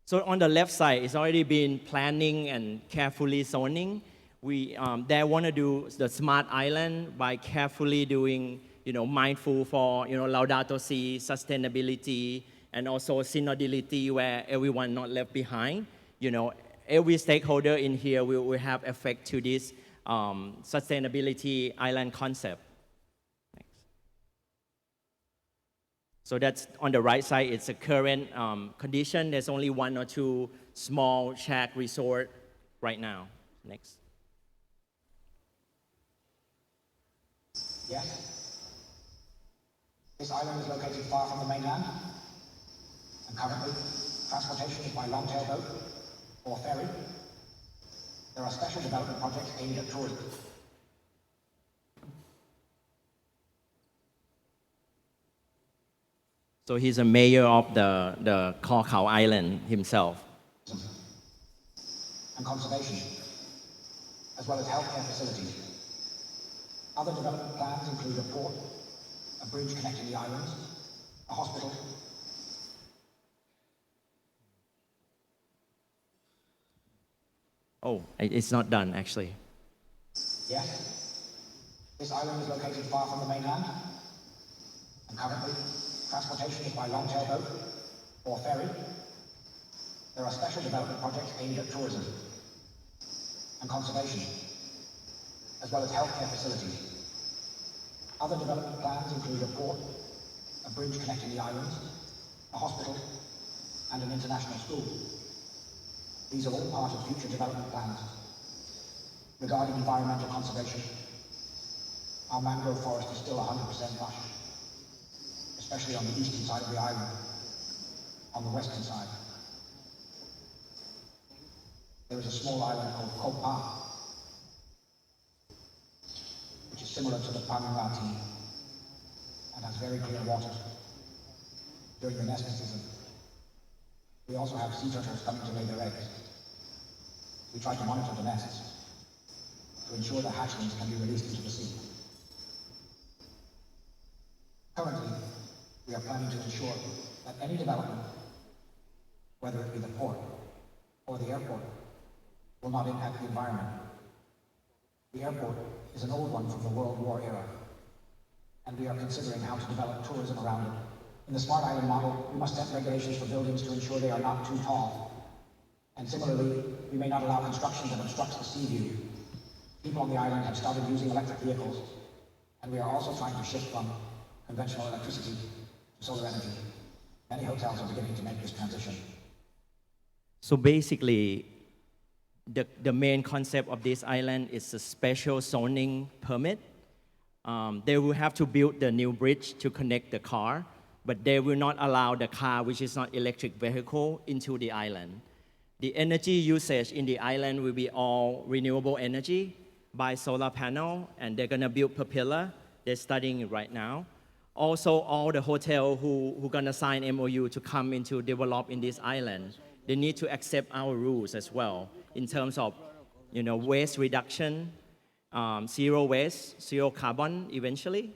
So on the left side, it's already been planning and carefully zoning. They want to do the smart island by carefully doing, mindful for, Laudato Si, sustainability, and also synodality, where everyone not left behind. Every stakeholder in here will have effect to this sustainability island concept. Next. So that's on the right side. It's a current condition. There's only 1 or 2 small shack resort right now. Next. Yes. This island is located far from the mainland, and currently transportation is by long-tail boat or ferry. There are special development projects aimed at tourism. So he's a mayor of the Kho Khao Island himself. And conservation, as well as healthcare facilities. Other development plans include a port, a bridge connecting the islands, a hospital. Oh, it's not done, actually. Yes. This island is located far from the mainland, and currently transportation is by long-tail boat or ferry. There are special development projects aimed at tourism and conservation, as well as healthcare facilities. Other development plans include a port, a bridge connecting the islands, a hospital, and an international school. These are all part of future development plans. Regarding environmental conservation, our mangrove forest is still 100% lush, especially on the eastern side of the island. On the western side, there is a small island called Kopa, which is similar to the Pangati and has very clear water during the nesting season. We also have sea turtles coming to lay their eggs. We try to monitor the nests to ensure the hatchlings can be released into the sea. Currently, we are planning to ensure that any development, whether it be the port or the airport, will not impact the environment. The airport is an old one from the World War era, and we are considering how to develop tourism around it. In the Smart Island model, we must set regulations for buildings to ensure they are not too tall. And similarly, we may not allow construction that obstructs the sea view. People on the island have started using electric vehicles, and we are also trying to shift from conventional electricity to solar energy. Many hotels are beginning to make this transition. So basically, the main concept of this island is a special zoning permit. They will have to build the new bridge to connect the car, but they will not allow the car, which is not electric vehicle, into the island. The energy usage in the island will be all renewable energy by solar panel, and they're gonna build propeller. They're studying it right now. Also, all the hotel who gonna sign MOU to come into develop in this island, they need to accept our rules as well in terms of, waste reduction, zero waste, zero carbon eventually.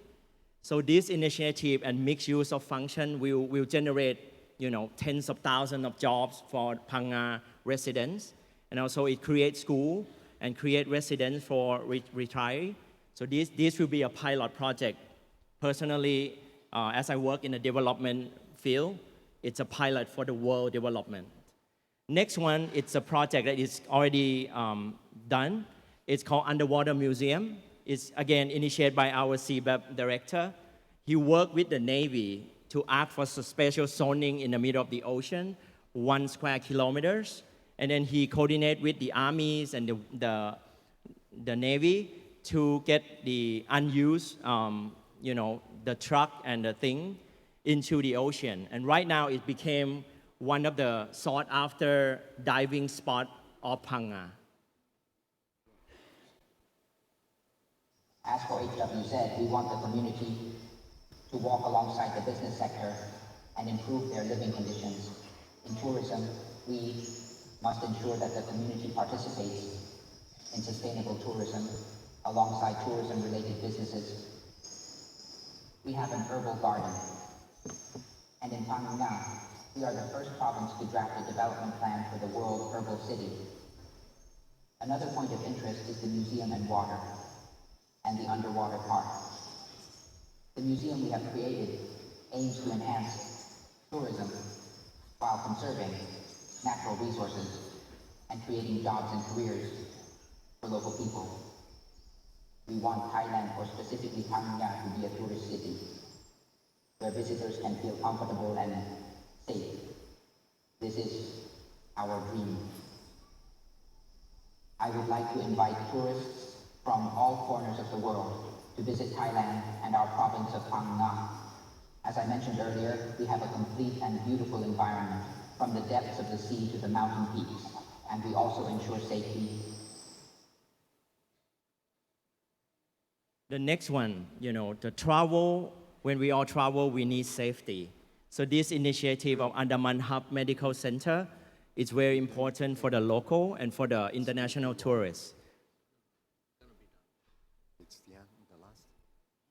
So this initiative and mixed use of function will generate, tens of thousands of jobs for Phang residents, and also it creates school and create residence for retirees. So this will be a pilot project. Personally, as I work in the development field, it's a pilot for the world development. Next one, it's a project that is already done. It's called Underwater Museum. It's again initiated by our CBEP director. He worked with the Navy to ask for special zoning in the middle of the ocean, 1 square kilometers. And then he coordinated with the armies and the Navy to get the unused, the truck and the thing into the ocean. And right now it became one of the sought after diving spot of Phang. As for HWZ, we want the community to walk alongside the business sector and improve their living conditions. In tourism, we must ensure that the community participates in sustainable tourism alongside tourism-related businesses. We have an herbal garden, and in Phang Nga, we are the first province to draft a development plan for the World Herbal City. Another point of interest is the museum and water, and the underwater park. The museum we have created aims to enhance tourism while conserving natural resources and creating jobs and careers for local people. We want Thailand, or specifically Phang Nga, to be a tourist city where visitors can feel comfortable and safe. This is our dream. I would like to invite tourists from all corners of the world to visit Thailand and our province of Phang Nga. As I mentioned earlier, we have a complete and beautiful environment from the depths of the sea to the mountain peaks, and we also ensure safety. The next one, the travel, when we all travel, we need safety. So this initiative of Andaman Hub Medical Center is very important for the local and for the international tourists.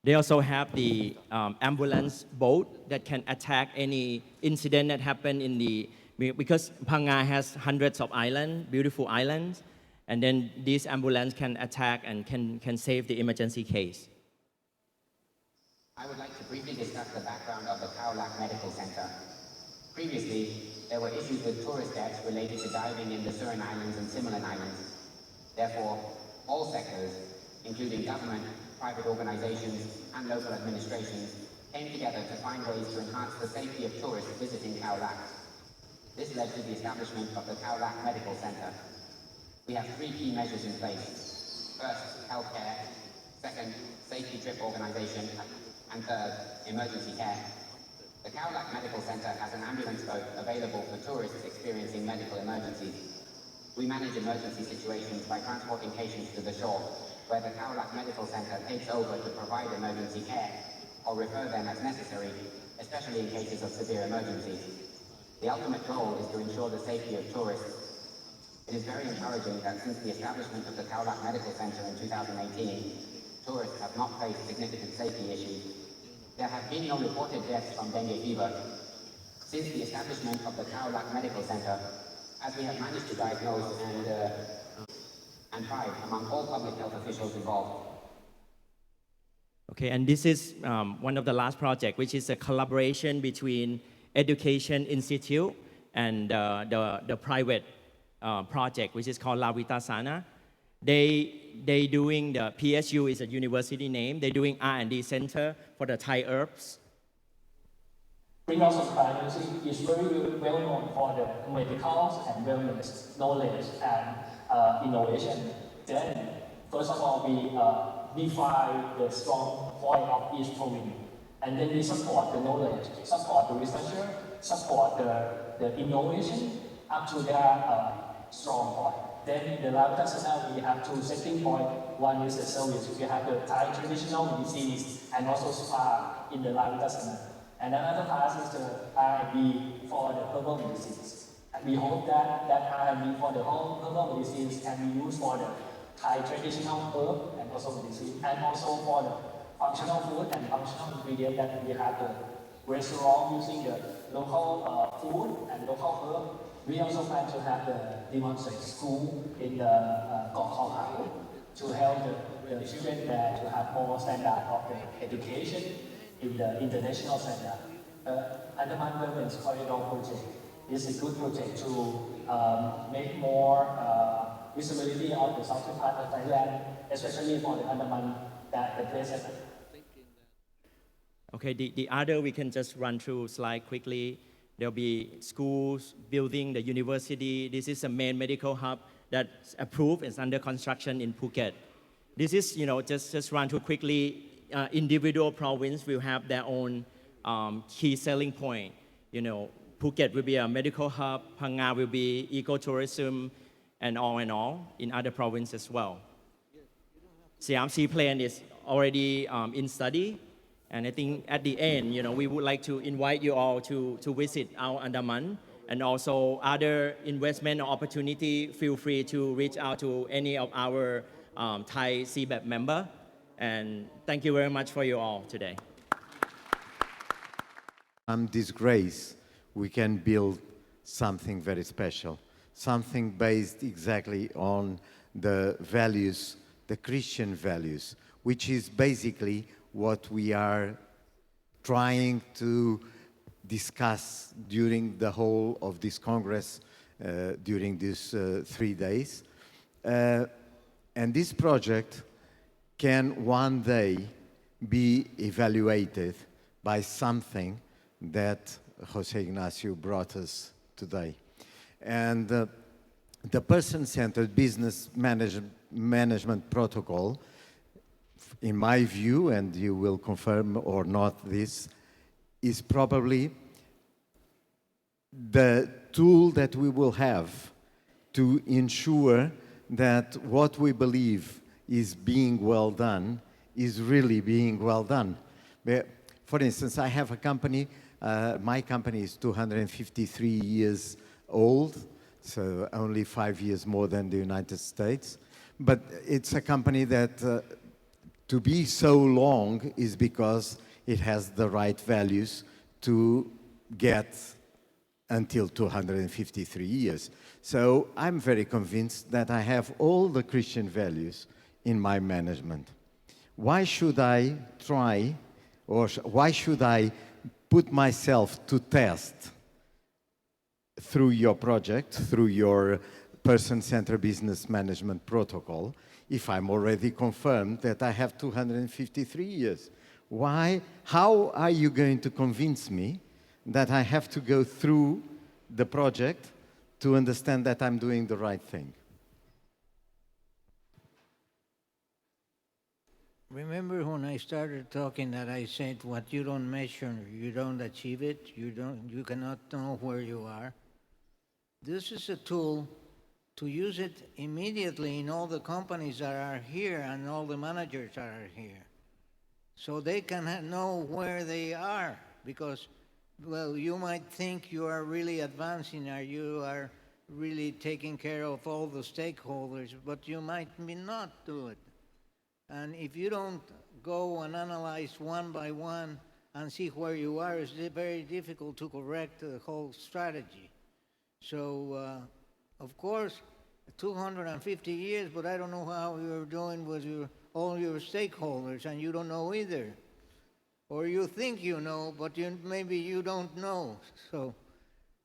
They also have the ambulance boat that can attack any incident that happened because Phang Nga has hundreds of islands, beautiful islands, and then this ambulance can attack and can save the emergency case. I would like to briefly discuss the background of the Khao Lak Medical Center. Previously, there were issues with tourist deaths related to diving in the Surin Islands and Similan Islands. Therefore, all sectors, including government, private organizations, and local administrations, came together to find ways to enhance the safety of tourists visiting Khao Lak. This led to the establishment of the Khao Lak Medical Center. We have 3 key measures in place. First, healthcare. Second, safety trip organization. And third, emergency care. The Cowlack Medical Center has an ambulance boat available for tourists experiencing medical emergencies. We manage emergency situations by transporting patients to the shore, where the Cowlack Medical Center takes over to provide emergency care or refer them as necessary, especially in cases of severe emergencies. The ultimate goal is to ensure the safety of tourists. It is very encouraging that since the establishment of the Cowlack Medical Center in 2018, tourists have not faced significant safety issues. There have been no reported deaths from dengue fever. Since the establishment of the Cowlack Medical Center, as we have managed to diagnose and thrive among all public health officials involved. Okay, and this is one of the last projects, which is a collaboration between Education Institute and the private project, which is called La Vita Sana. They doing the PSU is a university name. They're doing R&D Center for the Thai herbs. Greenhouse Transparency is very well known for the medical and wellness knowledge and innovation. Then, first of all, we define the strong point of each province, and then we support the knowledge, support the researcher, support the innovation up to their strong point. Then in the lab personnel, we have two setting points. One is the service. We have the Thai traditional medicines and also spa in the lab personnel. And another part is the R&D for the herbal medicines. And we hope that R&D for the whole herbal medicines can be used for the Thai traditional herb and also medicine, and also for the functional food and functional ingredient that we have the restaurant using the local food and local herb. We also plan to have the demonstration school in the Kok to help the children there to have more standard of the education in the international standard. Andaman Wellness Corridor project is a good project to make more visibility of the southern part of Thailand, especially for the Andaman, that the place. Okay, the other we can just run through slide quickly. There'll be schools, building, the university. This is a main medical hub that's approved. It's under construction in Phuket. This is, just run through quickly. Individual province will have their own key selling point. Phuket will be a medical hub. Phang Nga will be ecotourism, and all in other provinces as well. Siam Seaplane is already in study. And I think at the end, we would like to invite you all to visit our Andaman, and also other investment opportunity. Feel free to reach out to any of our Thai CBEP member. And thank you very much for you all today. This grace, we can build something very special, something based exactly on the values, the Christian values, which is basically what we are trying to discuss during the whole of this Congress, during these 3 days. And this project can one day be evaluated by something that José Ignacio brought us today. And the person-centered business management protocol, in my view, and you will confirm or not this, is probably the tool that we will have to ensure that what we believe is being well done is really being well done. For instance, I have a company, my company is 253 years old, so only 5 years more than the United States. But it's a company that to be so long is because it has the right values to get until 253 years. So I'm very convinced that I have all the Christian values in my management. Why should I try, or why should I put myself to test through your project, through your person-centered business management protocol, if I'm already confirmed that I have 253 years? Why? How are you going to convince me that I have to go through the project to understand that I'm doing the right thing? Remember when I started talking that I said what you don't measure, you don't achieve it, you cannot know where you are? This is a tool to use it immediately in all the companies that are here and all the managers that are here. So they can know where they are because, well, you might think you are really advancing or you are really taking care of all the stakeholders, but you might not do it. And if you don't go and analyze one by one and see where you are, it's very difficult to correct the whole strategy. So, of course, 250 years, but I don't know how you're doing with all your stakeholders, and you don't know either. Or you think you know, but maybe you don't know.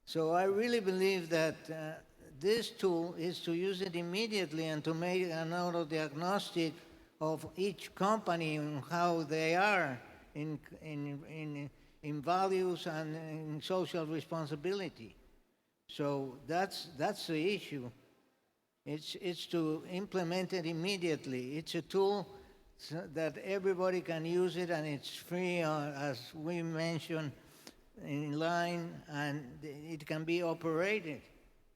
So I really believe that this tool is to use it immediately and to make an auto-diagnostic of each company and how they are in values and in social responsibility. So that's the issue. It's to implement it immediately. It's a tool that everybody can use it, and it's free, as we mentioned, in line, and it can be operated.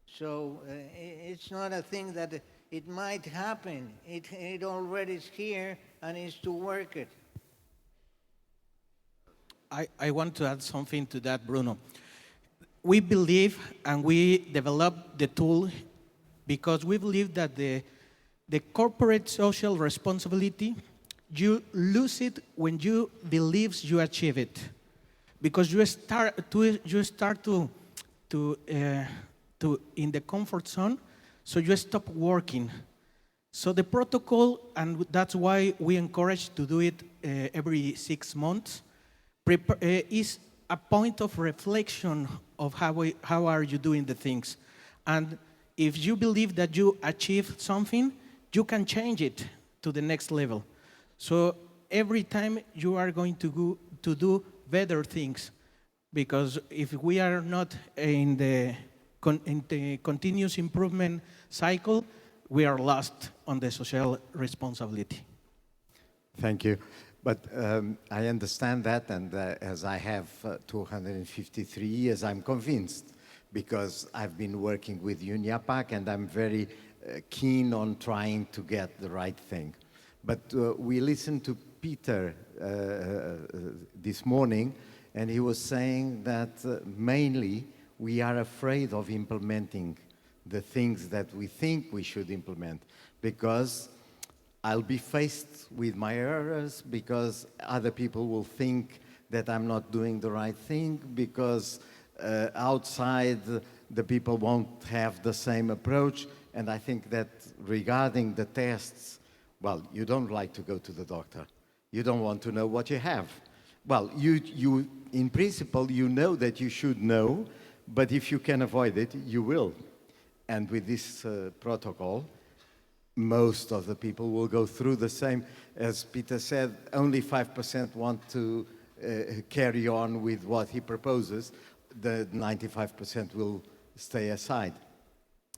So it's not a thing that it might happen. It already is here, and it's to work it. I want to add something to that, Bruno. We believe and we developed the tool because we believe that the corporate social responsibility, you lose it when you believe you achieve it, because you start to in the comfort zone, so you stop working. So the protocol, and that's why we encourage to do it every 6 months, is a point of reflection of how are you doing the things. And if you believe that you achieved something, you can change it to the next level. So every time you are going to do better things, because if we are not in the continuous improvement cycle, we are lost on the social responsibility. Thank you. But I understand that, and as I have 253 years, I'm convinced, because I've been working with UNIAPAC, and I'm very keen on trying to get the right thing. But we listened to Peter this morning, and he was saying that mainly we are afraid of implementing the things that we think we should implement, because I'll be faced with my errors, because other people will think that I'm not doing the right thing, because outside the people won't have the same approach. And I think that regarding the tests, well, you don't like to go to the doctor. You don't want to know what you have. Well, you in principle, you know that you should know, but if you can avoid it, you will. And with this protocol, most of the people will go through the same. As Peter said, only 5% want to carry on with what he proposes. The 95% will stay aside.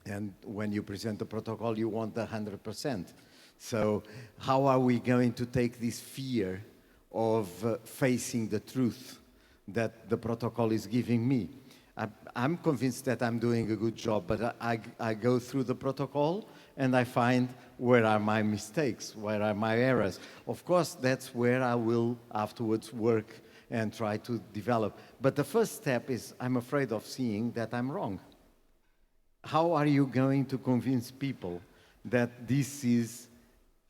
And when you present the protocol, you want the 100%. So how are we going to take this fear of facing the truth that the protocol is giving me? I'm convinced that I'm doing a good job, but I go through the protocol and I find where are my mistakes, where are my errors. Of course, that's where I will afterwards work and try to develop. But the first step is I'm afraid of seeing that I'm wrong. How are you going to convince people that this is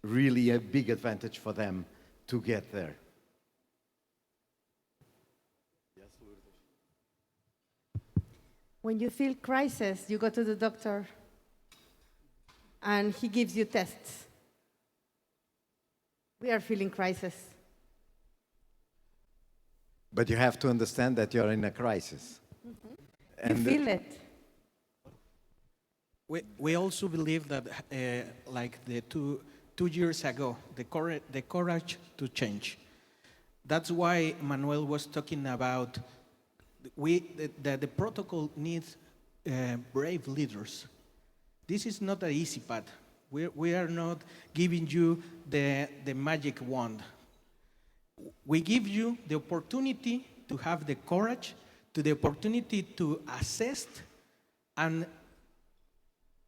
really a big advantage for them to get there? When you feel crisis, you go to the doctor and he gives you tests. We are feeling crisis. But you have to understand that you're in a crisis. Mm-hmm. And you feel it. We also believe that, like the two years ago, the courage to change. That's why Manuel was talking about that the protocol needs brave leaders. This is not an easy path. We are not giving you the magic wand. We give you the opportunity to have the courage, the opportunity to assess and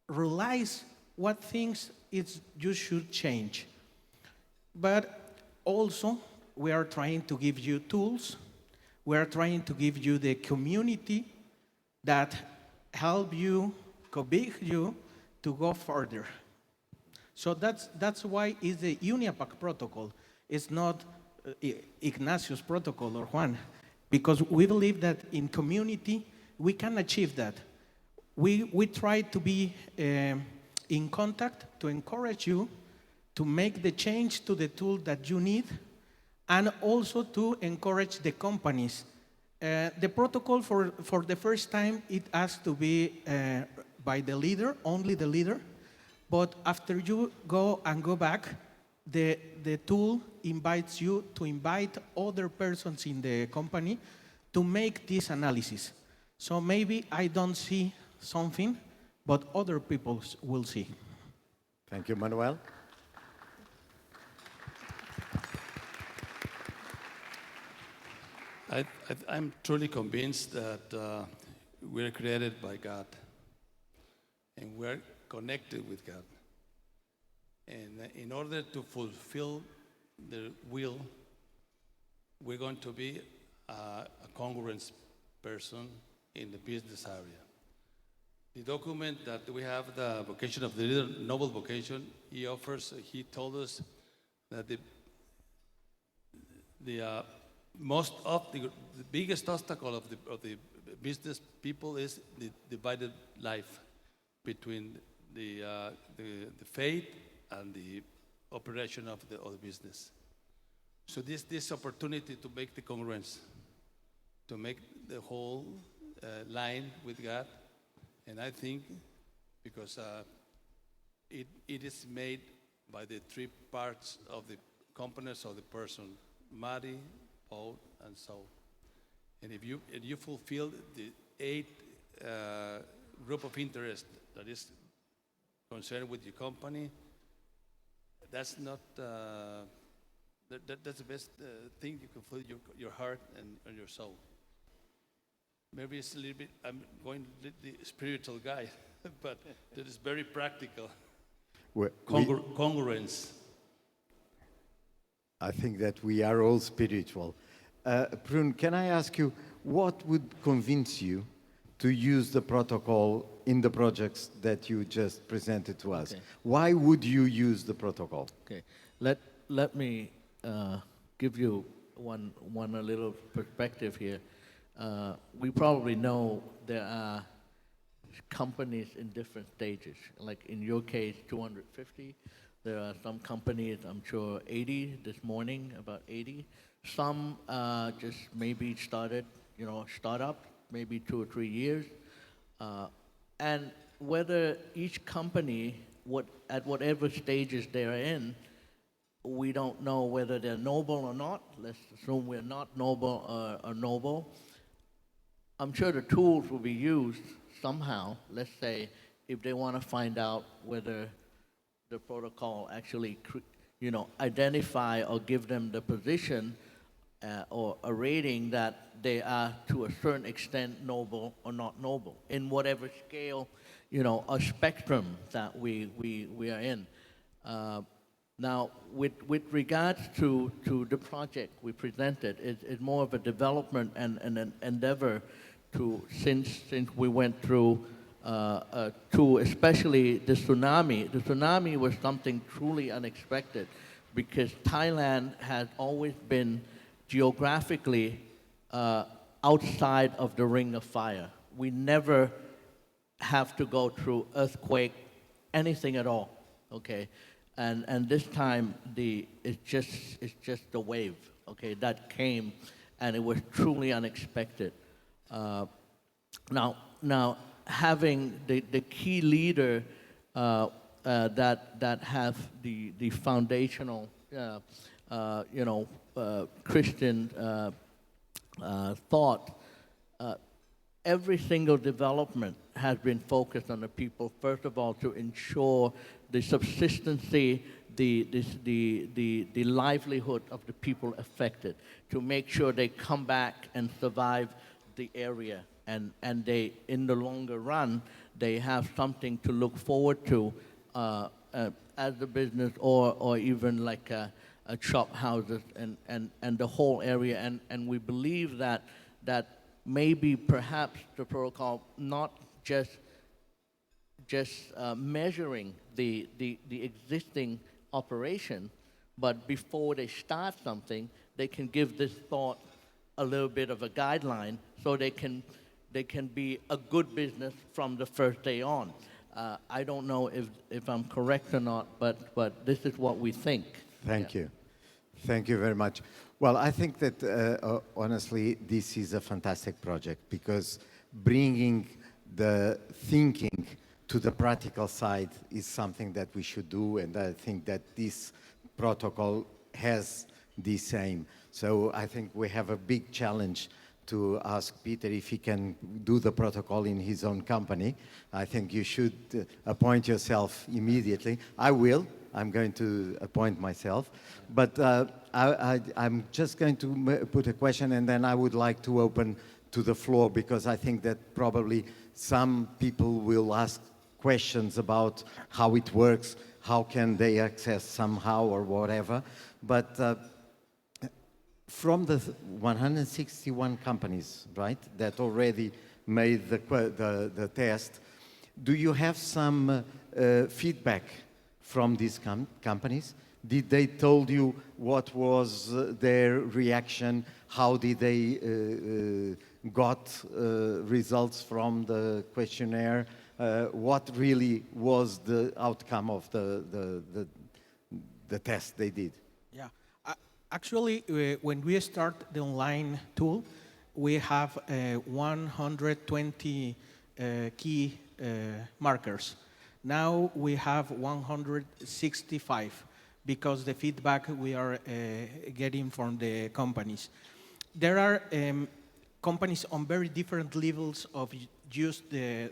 realize what things you should change. But also, we are trying to give you tools. We are trying to give you the community that help you, convict you to go further. So that's why it's the UNIAPAC protocol. It's not Ignacio's protocol or Juan, because we believe that in community we can achieve that. We try to be in contact to encourage you to make the change to the tool that you need, and also to encourage the companies. The protocol for the first time, it has to be by the leader, only the leader. But after you go back, the tool invites you to invite other persons in the company to make this analysis. So maybe I don't see something, but other people will see. Thank you, Manuel. I'm truly convinced that we're created by God, and we're connected with God. And in order to fulfill the will, we're going to be a congruent person in the business area. The document that we have, the vocation of the leader, noble vocation, he told us that the biggest obstacle of the business people is the divided life between the faith and the operation of the business. So this opportunity to make the congruence, to make the whole line with God, and I think because it is made by the three parts of the components of the person, body, Paul, and soul. And if you fulfill the 8 group of interest that is concerned with your company, that's not that's the best thing you can fulfill your heart and your soul. Maybe it's a little bit, I'm going the spiritual guy, but that is very practical. Congruence. I think that we are all spiritual. Prune, can I ask you, what would convince you to use the protocol in the projects that you just presented to us? Okay. Why would you use the protocol? Okay, let me give you one a little perspective here. We probably know there are companies in different stages. Like in your case, 250. There are some companies, I'm sure 80 this morning, about 80. Some just maybe started, startup, maybe 2 or 3 years. And whether each company, at whatever stages they're in, we don't know whether they're noble or not. Let's assume we're not noble or noble. I'm sure the tools will be used somehow. Let's say if they want to find out whether the protocol actually, identify or give them the position or a rating that they are to a certain extent noble or not noble in whatever scale, or spectrum that we are in. Now, with regards to the project we presented, it's more of a development and an endeavor since we went through to especially the tsunami. The tsunami was something truly unexpected because Thailand has always been geographically outside of the ring of fire. We never have to go through earthquake, anything at all, okay? And this time it's just the wave, okay, that came, and it was truly unexpected. Now having the key leader that have the foundational Christian thought, every single development has been focused on the people, first of all, to ensure the subsistency, the livelihood of the people affected, to make sure they come back and survive the area, and they, in the longer run, they have something to look forward to as a business, or even like a shop houses and the whole area. And we believe that maybe perhaps the protocol not just measuring the existing operation, but before they start something, they can give this thought a little bit of a guideline, so they can be a good business from the first day on. I don't know if I'm correct or not, but this is what we think. Thank you. Thank you very much. Well, I think that, honestly, this is a fantastic project, because bringing the thinking to the practical side is something that we should do, and I think that this protocol has this aim. So I think we have a big challenge to ask Peter if he can do the protocol in his own company. I think you should appoint yourself immediately. I will. I'm going to appoint myself. But I'm just going to put a question, and then I would like to open to the floor, because I think that probably some people will ask questions about how it works, how can they access somehow or whatever. But from the 161 companies, right, that already made the test, do you have some feedback from these companies? Did they told you what was their reaction? How did they got results from the questionnaire? What really was the outcome of the test they did? Yeah, actually, when we start the online tool, we have 120 key markers. Now we have 165 because the feedback we are getting from the companies. There are companies on very different levels of use the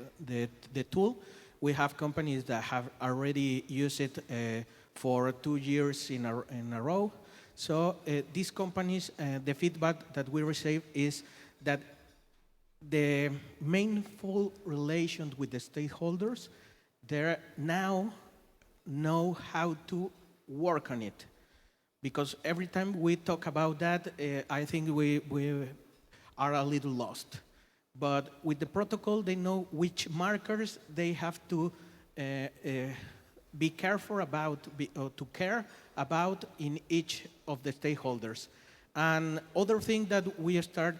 tool. We have companies that have already used it for 2 years in a row. So these companies, the feedback that we receive is that the meaningful relations with the stakeholders, they now know how to work on it. Because every time we talk about that, I think we are a little lost. But with the protocol, they know which markers they have to be careful about, to care about in each of the stakeholders. And other thing that we start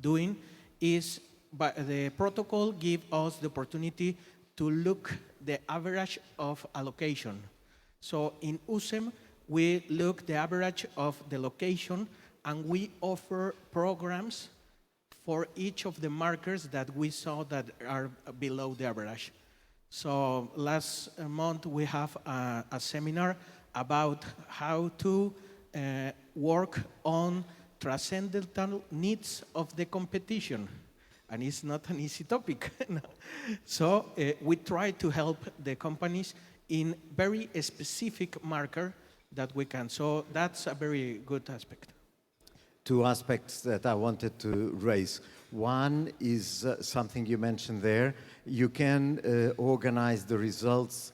doing is, the protocol gives us the opportunity to look the average of allocation. So in USEM, we look the average of the location, and we offer programs for each of the markers that we saw that are below the average. So last month we have a seminar about how to work on transcendental needs of the competition. And it's not an easy topic. So we try to help the companies in very specific marker that we can. So that's a very good aspect. Two aspects that I wanted to raise. One is something you mentioned there. You can organize the results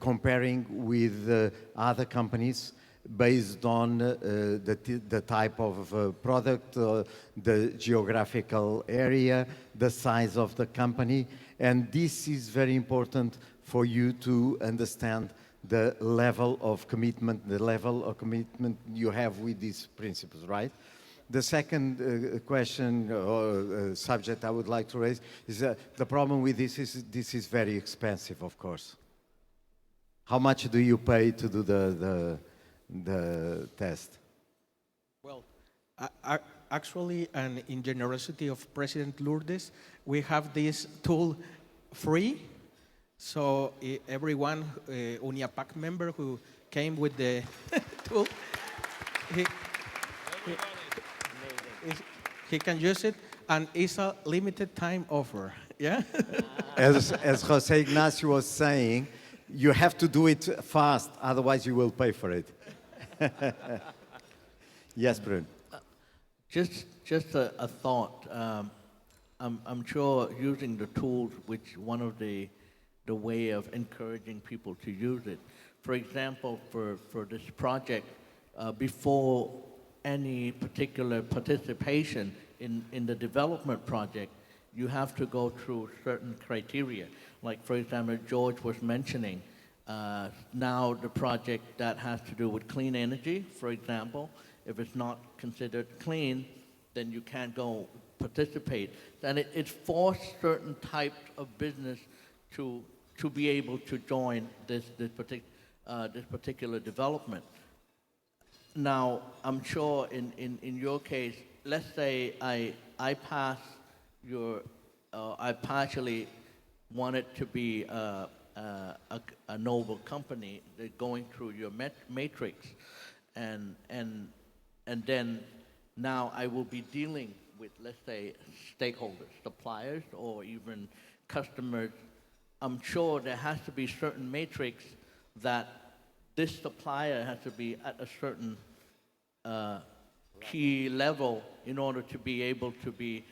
comparing with other companies based on the type of product, the geographical area, the size of the company. And this is very important for you to understand the level of commitment you have with these principles, right? The second question or subject I would like to raise is the problem with this is very expensive, of course. How much do you pay to do the test? Well, actually, and in generosity of President Lourdes, we have this tool free. So everyone, UNIAPAC member who came with the tool, he can use it, and it's a limited time offer. Yeah. as Jose Ignacio was saying, you have to do it fast, otherwise you will pay for it. Yes, Prune. Just a thought. I'm sure using the tools, which one of the way of encouraging people to use it. For example, for this project, before any particular participation in the development project, you have to go through certain criteria. Like, for example, George was mentioning, now the project that has to do with clean energy, for example, if it's not considered clean, then you can't go participate. And it forced certain types of business to be able to join this particular development. Now, I'm sure in your case, let's say I pass I partially want it to be a noble company that going through your matrix, and then now I will be dealing with, let's say, stakeholders, suppliers, or even customers. I'm sure there has to be certain matrix that this supplier has to be at a certain key level in order to be able to be,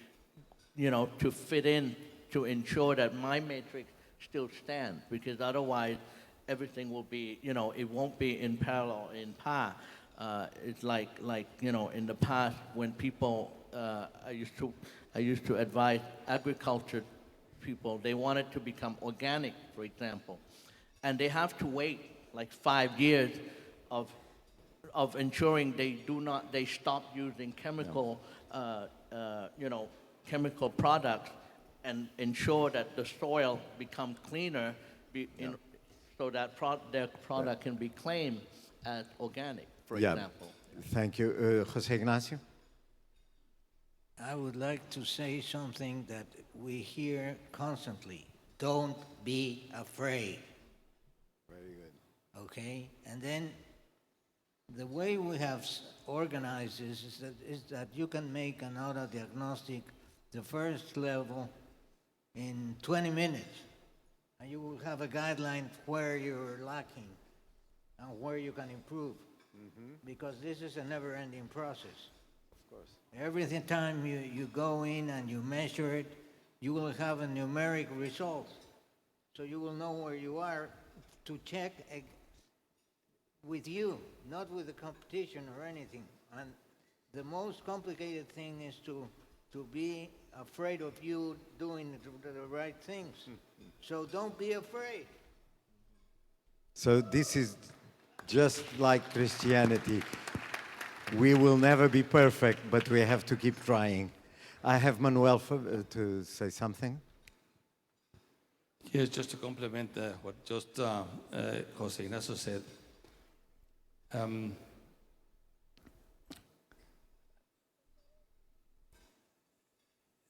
to fit in, to ensure that my matrix still stands, because otherwise everything will be, it won't be in parallel, in par. It's like in the past when people, I used to advise agriculture people, they wanted to become organic, for example, and they have to wait like 5 years of ensuring they stop using chemical, chemical products, and ensure that the soil becomes cleaner, so that their product can be claimed as organic, for example. Thank you. José Ignacio? I would like to say something that we hear constantly. Don't be afraid. Very good. Okay? And then the way we have organized this is that you can make an auto diagnostic, the first level, in 20 minutes. And you will have a guideline where you're lacking and where you can improve. Because this is a never-ending process. Of course. Every time you go in and you measure it, you will have a numeric result. So you will know where you are to check with you, not with the competition or anything. And the most complicated thing is to be afraid of you doing the right things. So don't be afraid. So this is just like Christianity. We will never be perfect, but we have to keep trying. I have Manuel to say something. Yes, just to complement what just José Ignacio said.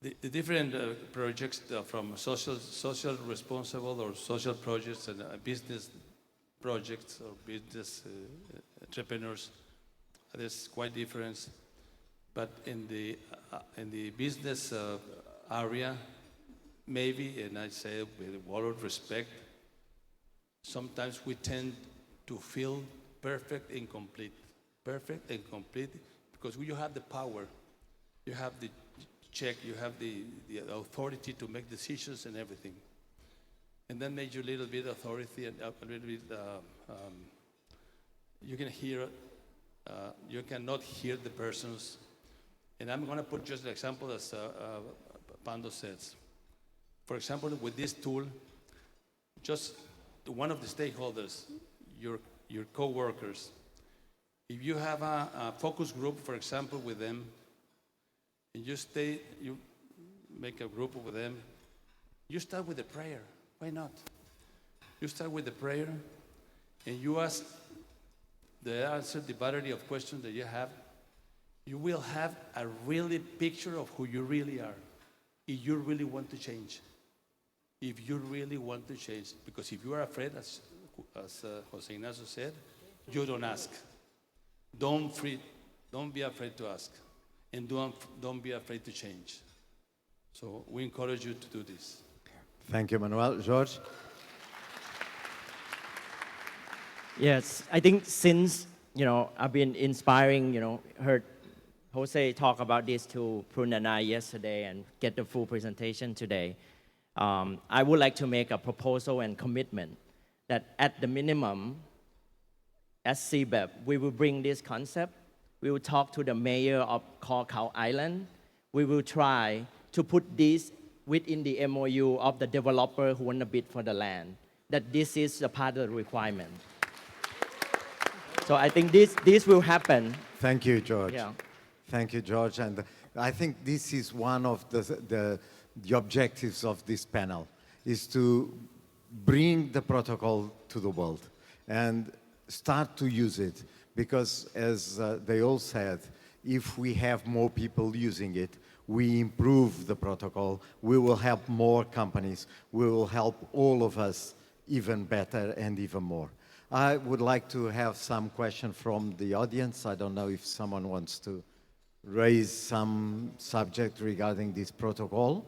The different projects from social responsible or social projects and business projects or business entrepreneurs, there's quite difference. But in the business area, maybe, and I say with a lot of respect, sometimes we tend to feel perfect and complete, because you have the power, you have the check, you have the authority to make decisions and everything. And then maybe a little bit authority and a little bit, you can hear, you cannot hear the persons. And I'm going to put just an example as Pando says. For example, with this tool, just one of the stakeholders, your co-workers, if you have a focus group, for example, with them, and you make a group with them, you start with a prayer. Why not? You start with the prayer, and you ask the answer, the variety of questions that you have. You will have a really picture of who you really are, if you really want to change. If you really want to change. Because if you are afraid, as José Ignacio said, you don't ask. Don't be afraid to ask. And don't be afraid to change. So we encourage you to do this. Thank you, Manuel. George? Yes, I think since, I've been inspiring, heard Jose talk about this to Prune and I yesterday and get the full presentation today. I would like to make a proposal and commitment that at the minimum, as CBEP, we will bring this concept. We will talk to the mayor of Cow Island. We will try to put this within the MOU of the developer who want to bid for the land, that this is a part of the requirement. So I think this will happen. Thank you, George. Yeah. Thank you, George. And I think this is one of the objectives of this panel, is to bring the protocol to the world and start to use it. Because as they all said, if we have more people using it, we improve the protocol, we will help more companies, we will help all of us even better and even more. I would like to have some question from the audience. I don't know if someone wants to raise some subject regarding this protocol.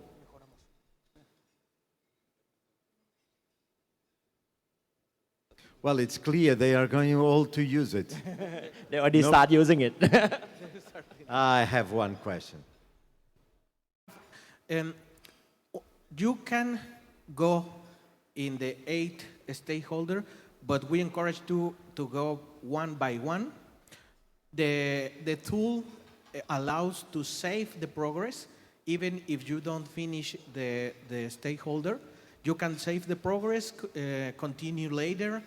Well, it's clear they are going all to use it. They already start using it. I have one question. You can go in the 8 stakeholder, but we encourage you to go one by one. The tool allows to save the progress, even if you don't finish the stakeholder. You can save the progress, continue later.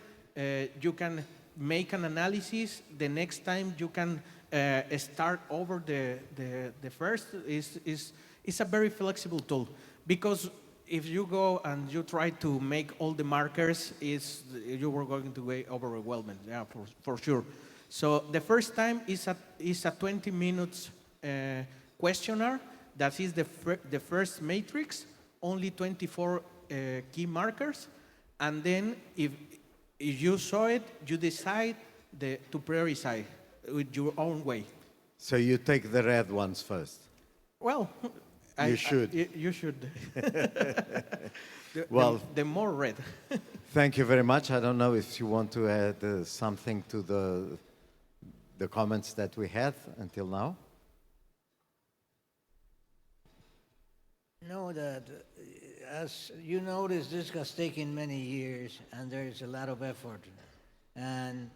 You can make an analysis. The next time you can start over the first. It's a very flexible tool, because if you go and you try to make all the markers, you were going to be overwhelmed, yeah, for sure. So the first time is a 20 minutes questionnaire. That is the first matrix, only 24 key markers, and then if you saw it, you decide to prioritize with your own way. So you take the red ones first? Well, you should. You should. Well, the more red. Thank you very much. I don't know if you want to add something to the comments that we had until now. No, that as you notice, this has taken many years, and there is a lot of effort. And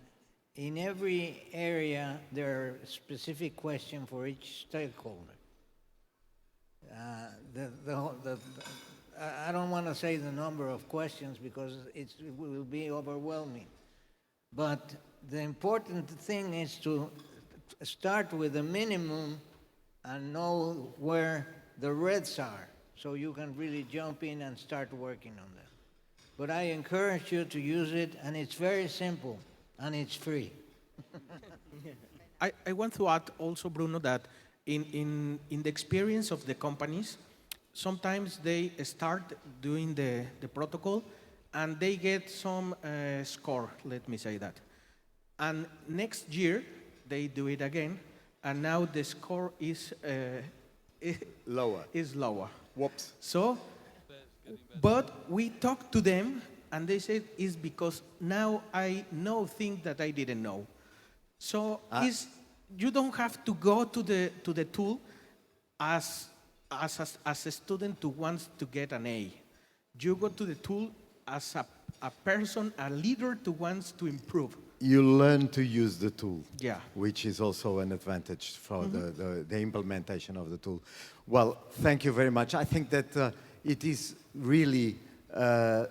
in every area, there are specific questions for each stakeholder. I don't want to say the number of questions because it will be overwhelming. But the important thing is to start with a minimum and know where the reds are, so you can really jump in and start working on that. But I encourage you to use it, and it's very simple, and it's free. I want to add also, Bruno, that in the experience of the companies, sometimes they start doing the protocol and they get some score, let me say that. And next year, they do it again, and now the score is lower. Is lower. Whoops. So, but we talk to them, and they say it's because now I know things that I didn't know. So you don't have to go to the tool as a student who wants to get an A. You go to the tool as a person, a leader who wants to improve. You learn to use the tool, yeah, which is also an advantage for the implementation of the tool. Well, thank you very much. I think that it is really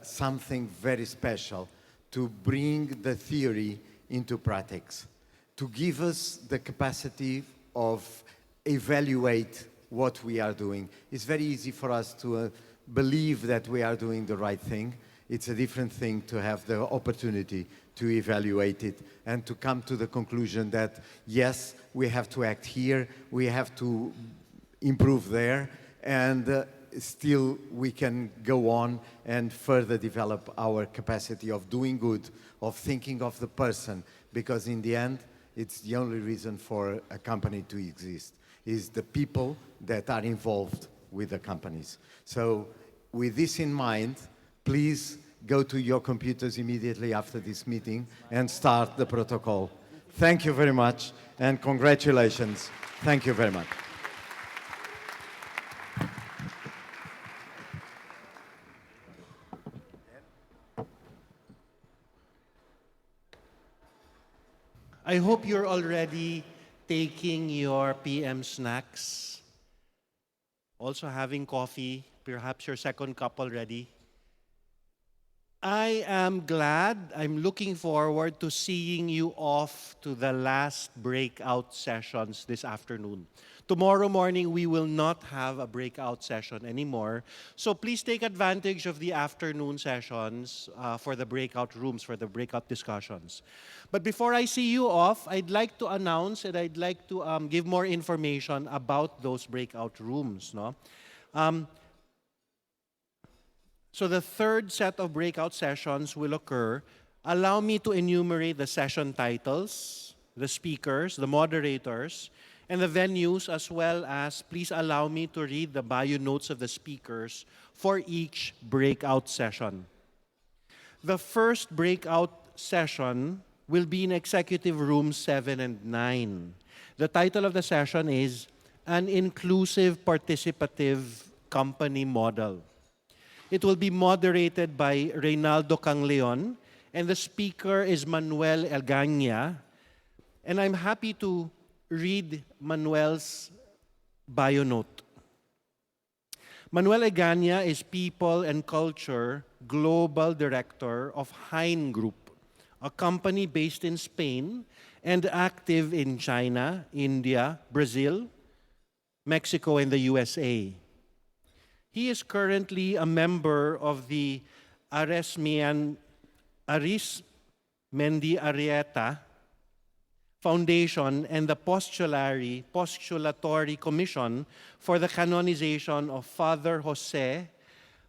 something very special to bring the theory into practice, to give us the capacity of evaluate what we are doing. It's very easy for us to believe that we are doing the right thing. It's a different thing to have the opportunity to evaluate it and to come to the conclusion that, yes, we have to act here, we have to improve there, and still we can go on and further develop our capacity of doing good, of thinking of the person, because in the end, it's the only reason for a company to exist, is the people that are involved with the companies. So with this in mind, please go to your computers immediately after this meeting and start the protocol. Thank you very much, and congratulations. Thank you very much. I hope you're already taking your PM snacks, also having coffee, perhaps your second cup already. I am glad, I'm looking forward to seeing you off to the last breakout sessions this afternoon. Tomorrow morning, we will not have a breakout session anymore. So please take advantage of the afternoon sessions for the breakout rooms, for the breakout discussions. But before I see you off, I'd like to announce and I'd like to give more information about those breakout rooms. No? So the third set of breakout sessions will occur. Allow me to enumerate the session titles, the speakers, the moderators, and the venues, as well as please allow me to read the bio notes of the speakers for each breakout session. The first breakout session will be in Executive Rooms 7 and 9. The title of the session is An Inclusive Participative Company Model. It will be moderated by Reynaldo Kangleon, and the speaker is Manuel Egaña. And I'm happy to read Manuel's bio note. Manuel Egaña is People and Culture Global Director of Hein Group, a company based in Spain and active in China, India, Brazil, Mexico, and the USA. He is currently a member of the Arismendi Arrieta Foundation and the Postulatory Commission for the Canonization of Father José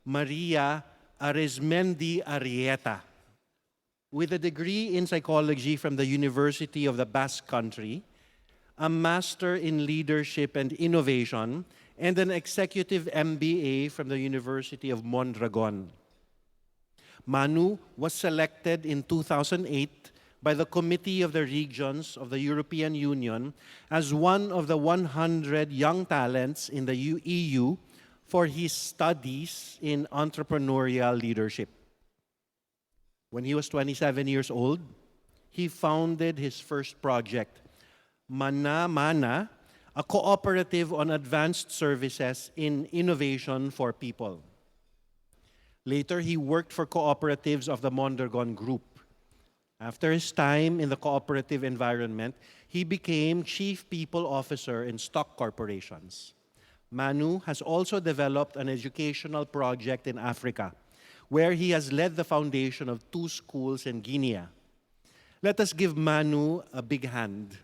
Maria Arismendi Arrieta, with a degree in psychology from the University of the Basque Country, a master in leadership and innovation, and an executive MBA from the University of Mondragon. Manu was selected in 2008 by the Committee of the Regions of the European Union as one of the 100 young talents in the EU for his studies in entrepreneurial leadership. When he was 27 years old, he founded his first project, Mana, a cooperative on advanced services in innovation for people. Later, he worked for cooperatives of the Mondragon Group. After his time in the cooperative environment, he became Chief People Officer in stock corporations. Manu has also developed an educational project in Africa, where he has led the foundation of 2 schools in Guinea. Let us give Manu a big hand.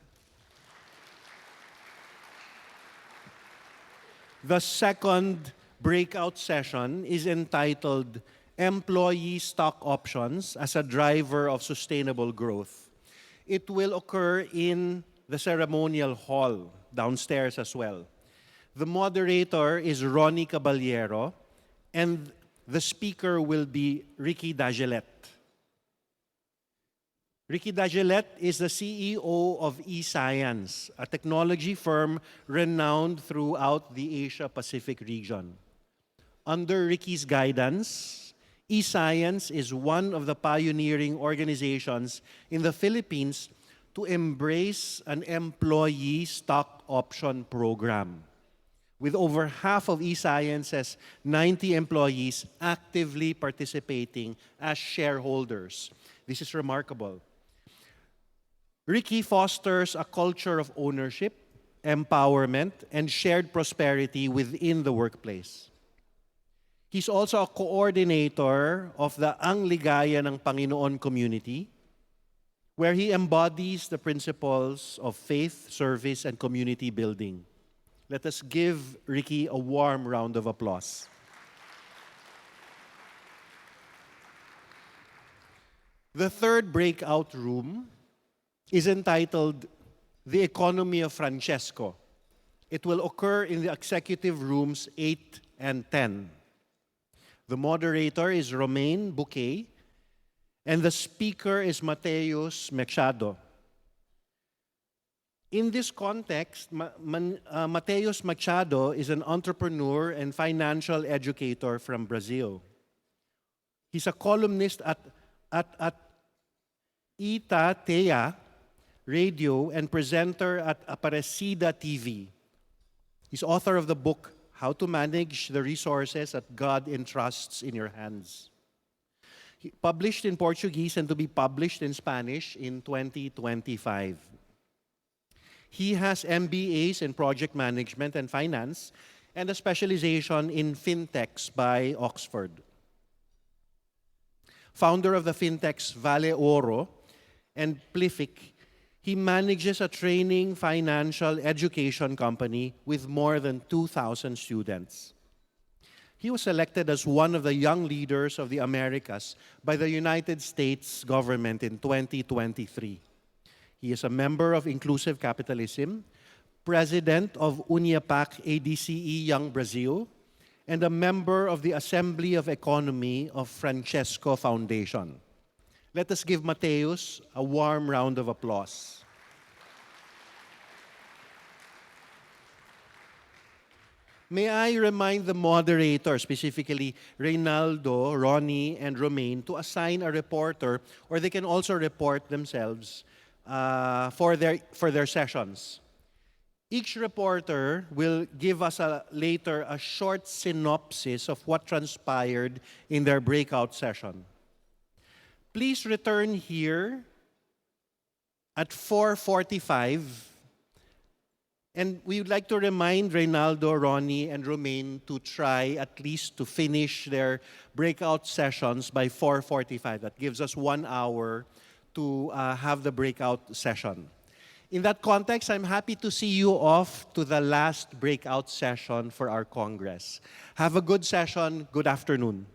The second breakout session is entitled Employee Stock Options as a Driver of Sustainable Growth. It will occur in the ceremonial hall, downstairs as well. The moderator is Ronnie Caballero, and the speaker will be Ricky Dagelet. Ricky Dagelet is the CEO of eScience, a technology firm renowned throughout the Asia-Pacific region. Under Ricky's guidance, eScience is one of the pioneering organizations in the Philippines to embrace an employee stock option program, with over half of eScience's 90 employees actively participating as shareholders. This is remarkable. Ricky fosters a culture of ownership, empowerment, and shared prosperity within the workplace. He's also a coordinator of the Ang Ligaya ng Panginoon community, where he embodies the principles of faith, service, and community building. Let us give Ricky a warm round of applause. The third breakout room is entitled The Economy of Francesco. It will occur in the executive rooms 8 and 10. The moderator is Romain Bouquet, and the speaker is Mateus Machado. In this context, Mateus Machado is an entrepreneur and financial educator from Brazil. He's a columnist at Itatea Radio and presenter at Aparecida TV. He's author of the book, How to Manage the Resources That God Entrusts in Your Hands. He published in Portuguese and to be published in Spanish in 2025. He has MBAs in Project Management and Finance and a specialization in fintechs by Oxford. Founder of the fintechs Vale Oro and Plific, he manages a training financial education company with more than 2,000 students. He was selected as one of the young leaders of the Americas by the United States government in 2023. He is a member of Inclusive Capitalism, president of UNIAPAC ADCE Young Brazil, and a member of the Assembly of Economy of Francesco Foundation. Let us give Mateus a warm round of applause. May I remind the moderator, specifically Reynaldo, Ronnie, and Romain, to assign a reporter, or they can also report themselves for their sessions. Each reporter will give us later a short synopsis of what transpired in their breakout session. Please return here at 4:45. And we would like to remind Reynaldo, Ronnie, and Romain to try at least to finish their breakout sessions by 4:45. That gives us 1 hour to have the breakout session. In that context, I'm happy to see you off to the last breakout session for our Congress. Have a good session. Good afternoon.